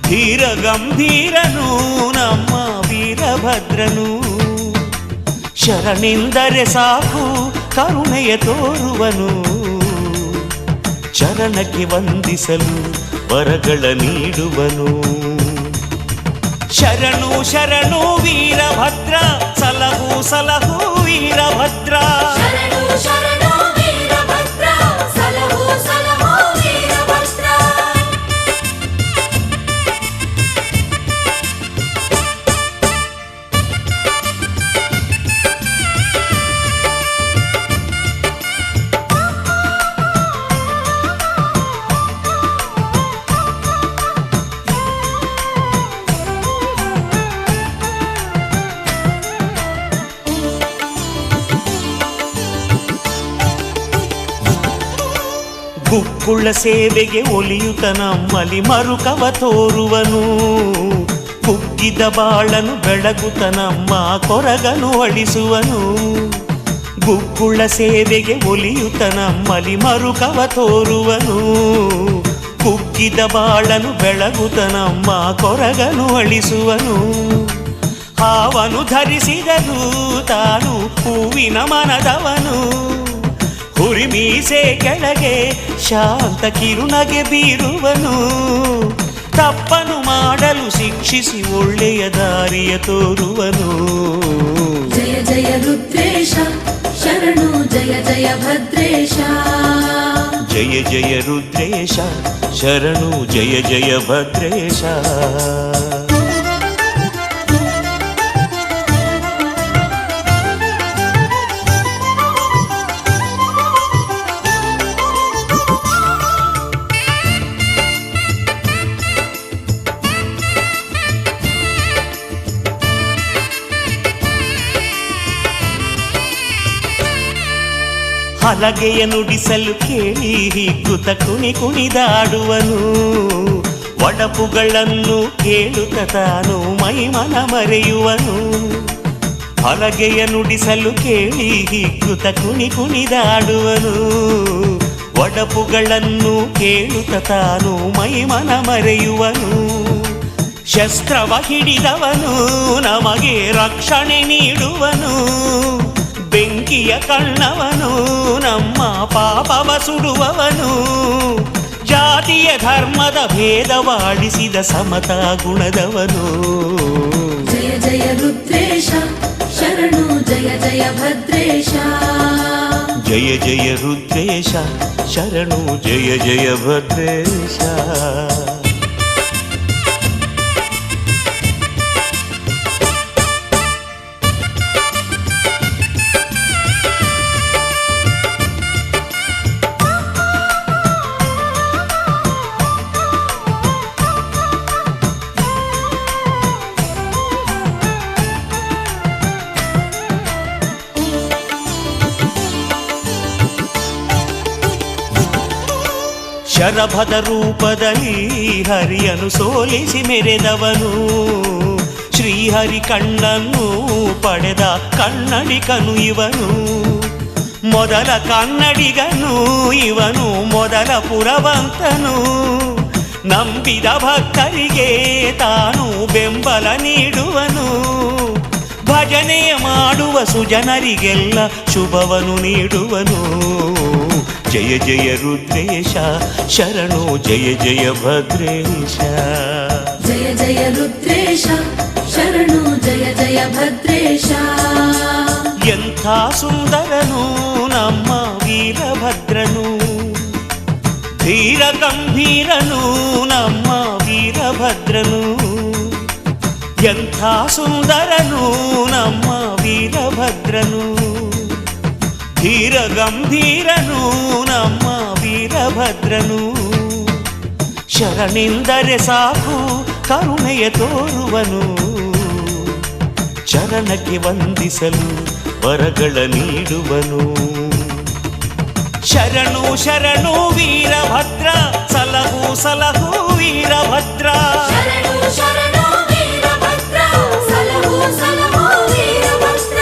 ಧೀರ ಗಂಭೀರನು ನಮ್ಮ ವೀರಭದ್ರನು ಶರಣೆಂದರೆ ಸಾಕು ಕರುಣೆಯ ತೋರುವನು ಚರಣಕ್ಕೆ ವಂದಿಸಲು ವರಗಳ ನೀಡುವನು ಶರಣು ಶರಣು ವೀರಭದ್ರ ಸಲಹು ಸಲಹು ವೀರಭದ್ರ ಶರಣು ಶರಣು ವೀರಭದ್ರ ಸಲಹು ಸಲಹು ವೀರಭದ್ರ ಗುಕ್ಕುಳ ಸೇವೆಗೆ ಒಲಿಯುತ ನಮ್ಮಲಿ ಮರುಕವ ತೋರುವನು ಕುಗ್ಗಿದ ಬಾಳನು ಬೆಳಗುತ್ತ ನಮ್ಮ ಕೊರಗನು ಅಳಿಸುವನು ಗುಕ್ಕುಳ ಸೇವೆಗೆ ಒಲಿಯುತ ನಮ್ಮಲಿ ಮರುಕವ ತೋರುವನು ಕುಗ್ಗಿದ ಬಾಳನು ಬೆಳಗುತ್ತ ನಮ್ಮ ಕೊರಗನು ಅಳಿಸುವನು ಹಾವನು ಧರಿಸಿದನು ತಾನು ಹೂವಿನ ಮನದವನು ಹುರಿಮೀಸೆ ಕೆಳಗೆ ಶಾಂತ ಕಿರುನಗೆ ಬೀರುವನು ತಪ್ಪನು ಮಾಡಲು ಶಿಕ್ಷಿಸಿ ಒಳ್ಳೆಯ ದಾರಿಯ ತೋರುವನು ಜಯ ಜಯ ರುದ್ರೇಶ ಶರಣು ಜಯ ಜಯ ಭದ್ರೇಶ ಜಯ ಜಯ ರುದ್ರೇಶ ಶರಣು ಜಯ ಜಯ ಭದ್ರೇಶ ಹಲಗೆಯ ನುಡಿಸಲು ಕೇಳಿ ಹಿಗ್ಗುತ್ತ ಕುಣಿ ಕುಣಿದಾಡುವನು ಒಡಪುಗಳನ್ನು ಕೇಳುತ್ತ ತಾನು ಮೈಮನ ಮರೆಯುವನು ಹಲಗೆಯ ನುಡಿಸಲು ಕೇಳಿ ಹಿಗ್ಗುತ್ತ ಕುಣಿ ಕುಣಿದಾಡುವನು ಒಡಪುಗಳನ್ನು ಕೇಳುತ್ತ ತಾನು ಮೈಮನ ಮರೆಯುವನು ಶಸ್ತ್ರವ ಹಿಡಿದವನು ನಮಗೆ ರಕ್ಷಣೆ ನೀಡುವನು ಬೆಂಕಿಯ ಕಣ್ಣವನು ನಮ್ಮ ಪಾಪವ ಸುಡುವವನು ಜಾತಿಯ ಧರ್ಮದ ಭೇದವಾಡಿಸಿದ ಸಮತಾ ಗುಣದವನು ಜಯ ಜಯ ರುದ್ರೇಶ ಶರಣು ಜಯ ಜಯ ಭದ್ರೇಶ ಜಯ ಜಯ ರುದ್ರೇಶ ಶರಣು ಜಯ ಜಯ ಭದ್ರೇಶ ಶರಭದ ರೂಪದಲ್ಲಿ ಹರಿಯನು ಸೋಲಿಸಿ ಮೆರೆದವನು, ಶ್ರೀಹರಿ ಕಣ್ಣನ್ನು ಪಡೆದ ಕನ್ನಡಿಗನು ಇವನು. ಮೊದಲ ಕನ್ನಡಿಗನು ಇವನು, ಮೊದಲ ಪುರವಂತನು. ನಂಬಿದ ಭಕ್ತರಿಗೆ ತಾನು ಬೆಂಬಲ ನೀಡುವನು, ಭಜನೆ ಮಾಡುವ ಸುಜನರಿಗೆಲ್ಲ ಶುಭವನು ನೀಡುವನು. ಜಯ ಜಯ ರುದ್ರೇಶ ಶರಣು, ಜಯ ಜಯ ಭದ್ರೇಶ. ಜಯ ಜಯ ರುದ್ರೇಶ ಶರಣು, ಜಯ ಜಯ ಭದ್ರೇಶ. ಎಂಥ ಸುಂದರನು ನಮ್ಮ ವೀರಭದ್ರನು, ಧೀರ ಗಂಭೀರನು ನಮ್ಮ ವೀರಭದ್ರನು. ಎಂಥ ಸುಂದರನು ನಮ್ಮ ವೀರಭದ್ರನು, ಧೀರ ಗಂಭೀರನು ನಮ್ಮ ವೀರಭದ್ರನು. ಶರಣೆಂದರೆ ಸಾಕು ಕರುಣೆಯ ತೋರುವನು, ಚರಣಕ್ಕೆ ವಂದಿಸಲು ವರಗಳ ನೀಡುವನು. ಶರಣು ಶರಣು ವೀರಭದ್ರ, ಸಲಹು ಸಲಹು ವೀರಭದ್ರ. ಶರಣು ಶರಣು ವೀರಭದ್ರ, ಸಲಹು ಸಲಹು ವೀರಭದ್ರ.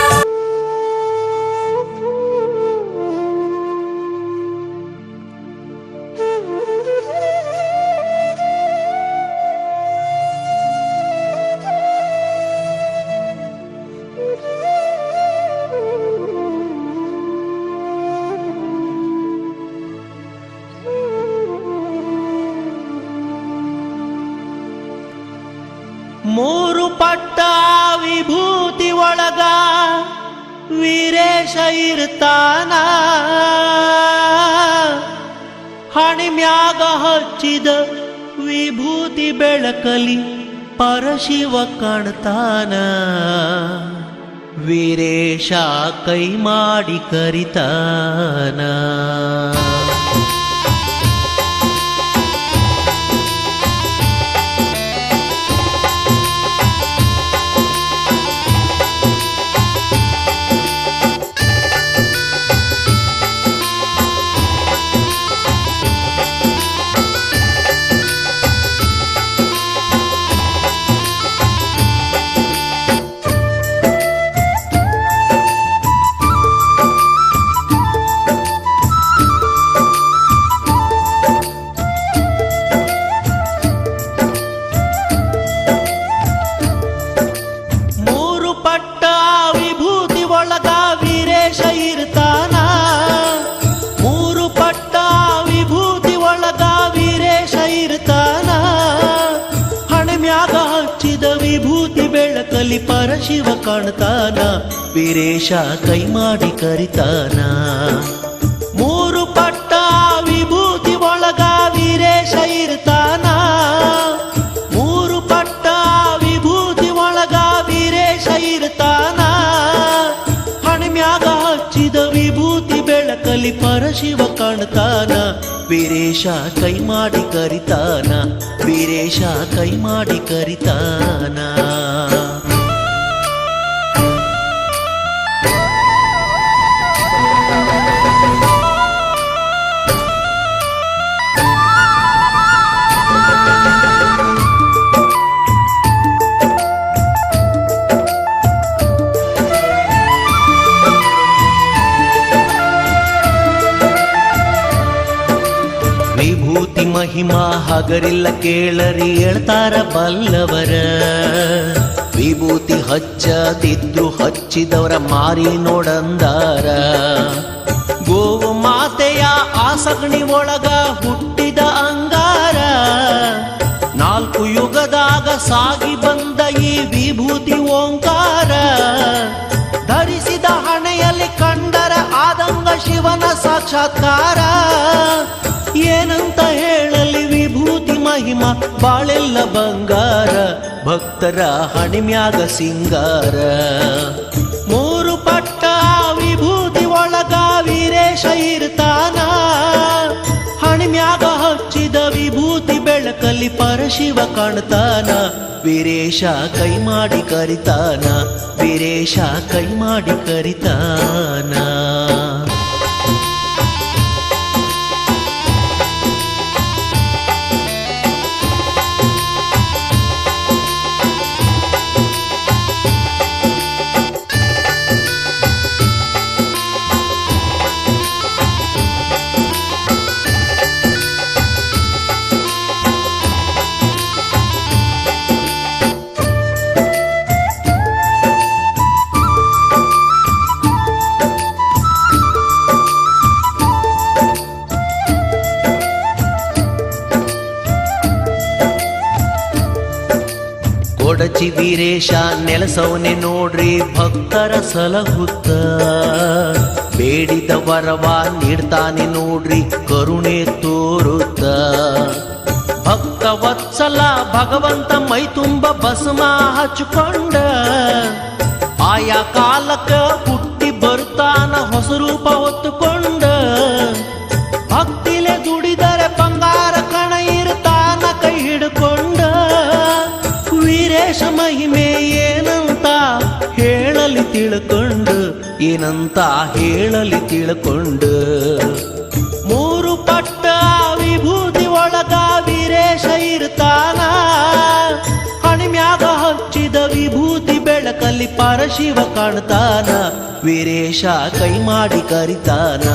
ಮೂರು ಪಟ್ಟ ವಿಭೂತಿ ಒಳಗ ವೀರೇಶ ಇರ್ತಾನ, ಹಣಿಮ್ಯಾಗ ಹಚ್ಚಿದ ವಿಭೂತಿ ಬೆಳಕಲಿ ಪರಶಿವ ಕಾಣ್ತಾನ. ವೀರೇಶ ಕೈ ಮಾಡಿ ಕರಿತಾನ. ಬೆಳಕಲಿ ಪರಶಿವ ಕಾಣ್ತಾನ, ವೀರೇಶ ಕೈ ಮಾಡಿ ಕರಿತಾನ. ಮೂರು ಪಟ್ಟ ವಿಭೂತಿ ಒಳಗ ವೀರೇಶ ಇರ್ತಾನ, ಮೂರು ಪಟ್ಟ ವಿಭೂತಿ ಒಳಗ ವೀರೇಶ ಇರ್ತಾನ. ಹಣಿಮ್ಯಾಗ ಹಚ್ಚಿದ ವಿಭೂತಿ ಬೆಳಕಲಿ ಪರಶಿವ ಕಾಣ್ತಾನ, ವೀರೇಶ ಕೈ ಮಾಡಿ ಕರಿತಾನ, ವೀರೇಶ ಕೈ ಮಾಡಿ ಕರಿತಾನ. ವಿಭೂತಿ ಮಹಿಮಾ ಹಗರಿಲ್ಲ ಕೇಳರಿ ಹೇಳ್ತಾರ ಬಲ್ಲವರ. ವಿಭೂತಿ ಹಚ್ಚದಿದ್ರು ಹಚ್ಚಿದವರ ಮಾರಿ ನೋಡಂದಾರ. ಗೋವು ಮಾತೆಯ ಆಸಗಣಿ ಒಳಗ ಹುಟ್ಟಿದ ಅಂಗಾರ, ನಾಲ್ಕು ಯುಗದಾಗ ಸಾಗಿ ಬಂದ ಈ ವಿಭೂತಿ ಓಂಕಾರ. ಧರಿಸಿದ ಹಣೆಯಲ್ಲಿ ಕಂಡರ ಆದಂಗ ಶಿವನ ಸಾಕ್ಷಾತ್ಕಾರ. ಏನಂತ ಹೇಳಲಿ ವಿಭೂತಿ ಮಹಿಮಾ ಬಾಳೆಲ್ಲ ಬಂಗಾರ, ಭಕ್ತರ ಹಣಿಮ್ಯಾಗ ಸಿಂಗಾರ. ಮೂರು ಪಟ್ಟ ವಿಭೂತಿ ಒಳಗ ವೀರೇಶ ಇರ್ತಾನ, ಹಣಿಮ್ಯಾಗ ಹಚ್ಚಿದ ವಿಭೂತಿ ಬೆಳಕಲಿ ಪರಶಿವ ಕಾಣ್ತಾನ, ವೀರೇಶ ಕೈ ಮಾಡಿ ಕರಿತಾನ, ವೀರೇಶ ಕೈ ಮಾಡಿ ಕರಿತಾನ. ವೀರೇಶ ನೆಲಸವನೆ ನೋಡ್ರಿ ಭಕ್ತರ ಸಲಹುತ್ತ ಬೇಡಿದ ವರವ ನೀಡ್ತಾನೆ ನೋಡ್ರಿ ಕರುಣೆ ತೋರುತ್ತ ಭಕ್ತ ವತ್ಸಲ ಭಗವಂತ ಮೈ ತುಂಬ ಭಸ್ಮ ಹಚ್ಕೊಂಡ ಆಯಾ ಕಾಲಕ್ಕ ಹುಟ್ಟಿ ಬರ್ತಾನ ಹೊಸ ರೂಪ ಹೊತ್ತುಕೊಂಡ ಭಕ್ತಿಲೆ ದುಡಿದರೆ ಬಂಗಾರ ಕಣ ಇರ್ತಾನ ಕೈ ಹಿಡ್ಕೊಂಡ ವೀರೇಶ ಮಹಿಮೆ ಏನಂತ ಹೇಳಲಿ ತಿಳ್ಕೊಂಡು ಏನಂತ ಹೇಳಲಿ ತಿಳ್ಕೊಂಡು ಮೂರು ಪಟ್ಟ ವಿಭೂತಿ ಒಳಗ ವೀರೇಶ ಇರ್ತಾನ ಹಣಿಮ್ಯಾಗ ಹಚ್ಚಿದ ವಿಭೂತಿ ಬೆಳಕಲ್ಲಿ ಪರಶಿವ ಕಾಣ್ತಾನ ವೀರೇಶ ಕೈ ಮಾಡಿ ಕರಿತಾನ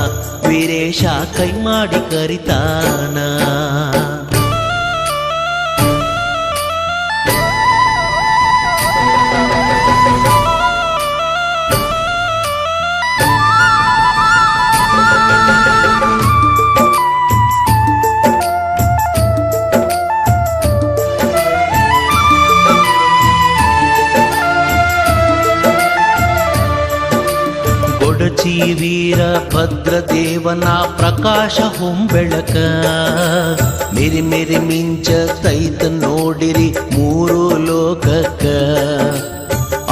ವೀರೇಶ ಕೈ ಮಾಡಿ ಕರಿತಾನ ಕೊಡಚಿ ವೀರ ಭದ್ರದೇವನ ಪ್ರಕಾಶ ಹೊಂಬೆಳಕ ಮಿರಿ ಮಿರಿ ಮಿಂಚ ತೈತ ನೋಡಿರಿ ಮೂರು ಲೋಕಕ್ಕ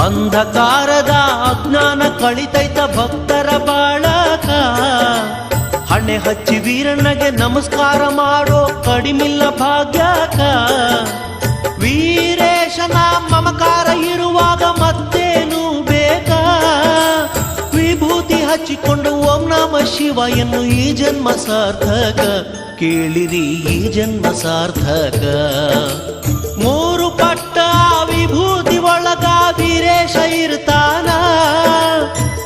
ಅಂಧಕಾರದ ಅಜ್ಞಾನ ಕಳಿತೈತ ಭಕ್ತರ ಬಾಳಕ ಹಣೆ ಹಚ್ಚಿ ವೀರನಿಗೆ ನಮಸ್ಕಾರ ಮಾಡೋ ಕಡಿಮಿಲ್ಲ ಭಾಗ್ಯಕ ವೀರೇಶನ ಮಮಕಾರ ಇರುವಾಗ ಮತ್ತೇನು ಬೇಕಾ ವಿಭೂತಿ ಹಚ್ಚಿಕೊಂಡು ಓಂ ನಮ ಶಿವ ಎನ್ನು ಈ ಜನ್ಮ ಸಾರ್ಥಕ ಕೇಳಿರಿ ಈ ಜನ್ಮ ಸಾರ್ಥಕ ಮೂರು ಪಟ್ಟ ವಿಭೂತಿ ಒಳಗ ವೀರೇಶ ಇರ್ತಾನ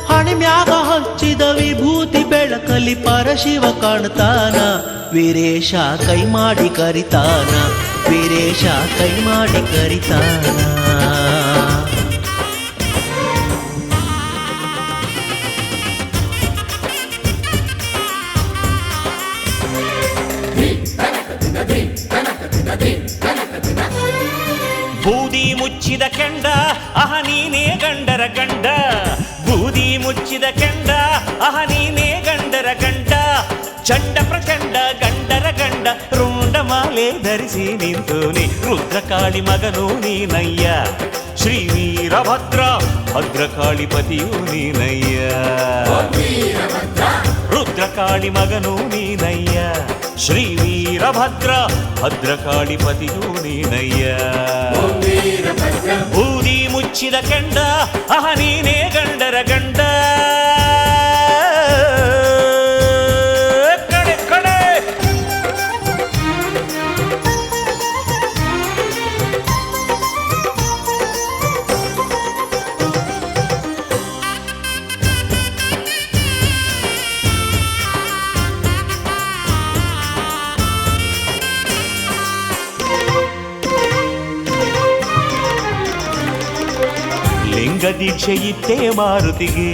ಹಣಿಮ್ಯಾಗ ಹಚ್ಚಿದ ವಿಭೂತಿ ಬೆಳಕಲಿ ಪರಶಿವ ಕಾಣ್ತಾನ ವೀರೇಶ ಕೈ ಮಾಡಿ ಕರಿತಾನ ವೀರೇಶ ಕೈ ಮಾಡಿ ಕರಿತಾನ ಬೂದಿ ಮುಚ್ಚಿದ ಕೆಂಡ ಅಹ ನೀನೇ ಗಂಡರ ಗಂಡ ಬೂದಿ ಮುಚ್ಚಿದ ಕೆಂಡ ಅಹ ನೀನೇ ಗಂಡರ ಗಂಡ ಚಂಡ ಪ್ರಚಂಡ ಗಂಡರ ಗಂಡ ರುಂಡ ಮಾಲೆ ಧರಿಸಿ ನಿಂತೋನಿ ರುದ್ರಕಾಳಿ ಮಗನು ನೀನಯ್ಯ ಶ್ರೀ ವೀರಭದ್ರ ಭದ್ರಕಾಳಿ ಪತಿಯು ನೀನಯ್ಯ ರುದ್ರಕಾಳಿ ಮಗನು ನೀನಯ್ಯ ಶ್ರೀ ವೀರಭದ್ರ ಭದ್ರಕಾಳಿ ಪತಿಯು ನೀನಯ್ಯ ಬೂದಿ ಮುಚ್ಚಿದ ಕೆಂಡ ಅಹ ನೀನೇ ಗಂಡರ ಗಂಡ ಕಡೆ ಕಡೆ ಲಿಂಗ ದೀಕ್ಷೆ ಇತ್ತೇ ಮಾರುತಿಗೆ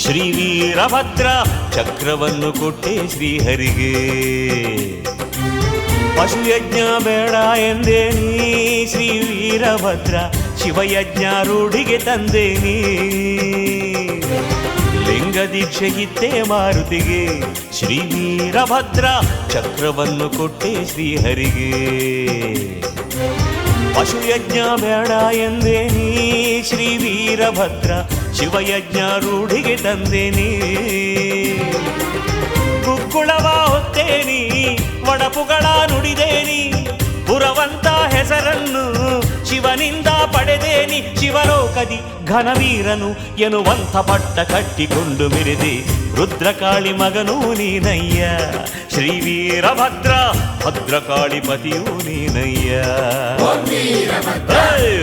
ಶ್ರೀ ವೀರಭದ್ರ ಚಕ್ರವನ್ನು ಕೊಟ್ಟೆ ಶ್ರೀಹರಿಗೆ ಪಶುಯಜ್ಞ ಬೇಡ ಎಂದೇನಿ ಶ್ರೀ ವೀರಭದ್ರ ಶಿವಯಜ್ಞ ರೂಢಿಗೆ ತಂದೇನಿ ಲಿಂಗ ದೀಕ್ಷೆ ಇತ್ತೇ ಮಾರುತಿಗೆ ಶ್ರೀ ವೀರಭದ್ರ ಚಕ್ರವನ್ನು ಕೊಟ್ಟೆ ಶ್ರೀಹರಿಗೆ ಪಶುಯಜ್ಞ ಬೇಡ ಎಂದೇನಿ ಶ್ರೀ ವೀರಭದ್ರ ಶಿವಯಜ್ಞ ರೂಢಿಗೆ ತಂದೇನಿ ಗುಗ್ಗುಳವ ಹೊತ್ತೇನಿ ಒಡಪುಗಳ ನುಡಿದೇನಿ ಪುರವಂತ ಹೆಸರನ್ನು ಶಿವನಿಂದ ಪಡೆದೇನಿ ಶಿವಲೋಕದಿ ಘನವೀರನು ಎನ್ನುವಂಥ ಪಟ್ಟ ಕಟ್ಟಿಕೊಂಡು ಮಿರಿದೆ ರುದ್ರಕಾಳಿ ಮಗನೂ ನೀನಯ್ಯ ಶ್ರೀ ವೀರಭದ್ರ ಭದ್ರಕಾಳಿ ಪತಿಯೂ ನೀನಯ್ಯ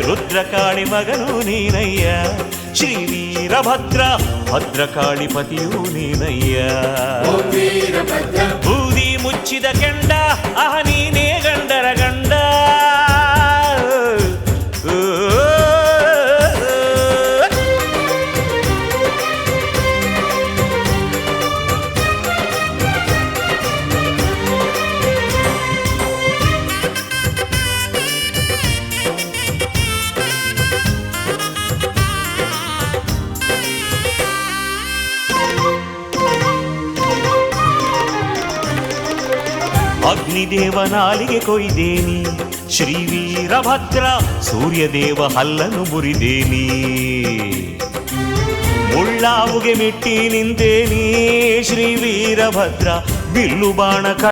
ರುದ್ರಕಾಳಿ ಮಗನೂ ನೀನಯ್ಯ ಶ್ರೀ ವೀರಭದ್ರ ಭದ್ರಕಾಳಿ ಪತಿಯೂ ನೀನಯ್ಯ ಬೂದಿ ಮುಚ್ಚಿದ ಕೆಂಡ ಅಹ ನೀನೇ ಗಂಡರ ಗಂಡ ಅಗ್ನಿದೇವ ನಾಲಿಗೆ ಕೊಯ್ದೇನಿ ಶ್ರೀ ವೀರಭದ್ರ ಸೂರ್ಯದೇವ ಹಲ್ಲನು ಮುರಿದೇನಿ ಮುಳ್ಳಾವುಗೆ ಮೆಟ್ಟಿ ನಿಂತೇನಿ ಶ್ರೀ ವೀರಭದ್ರ ಬಿಲ್ಲು ಬಾಣ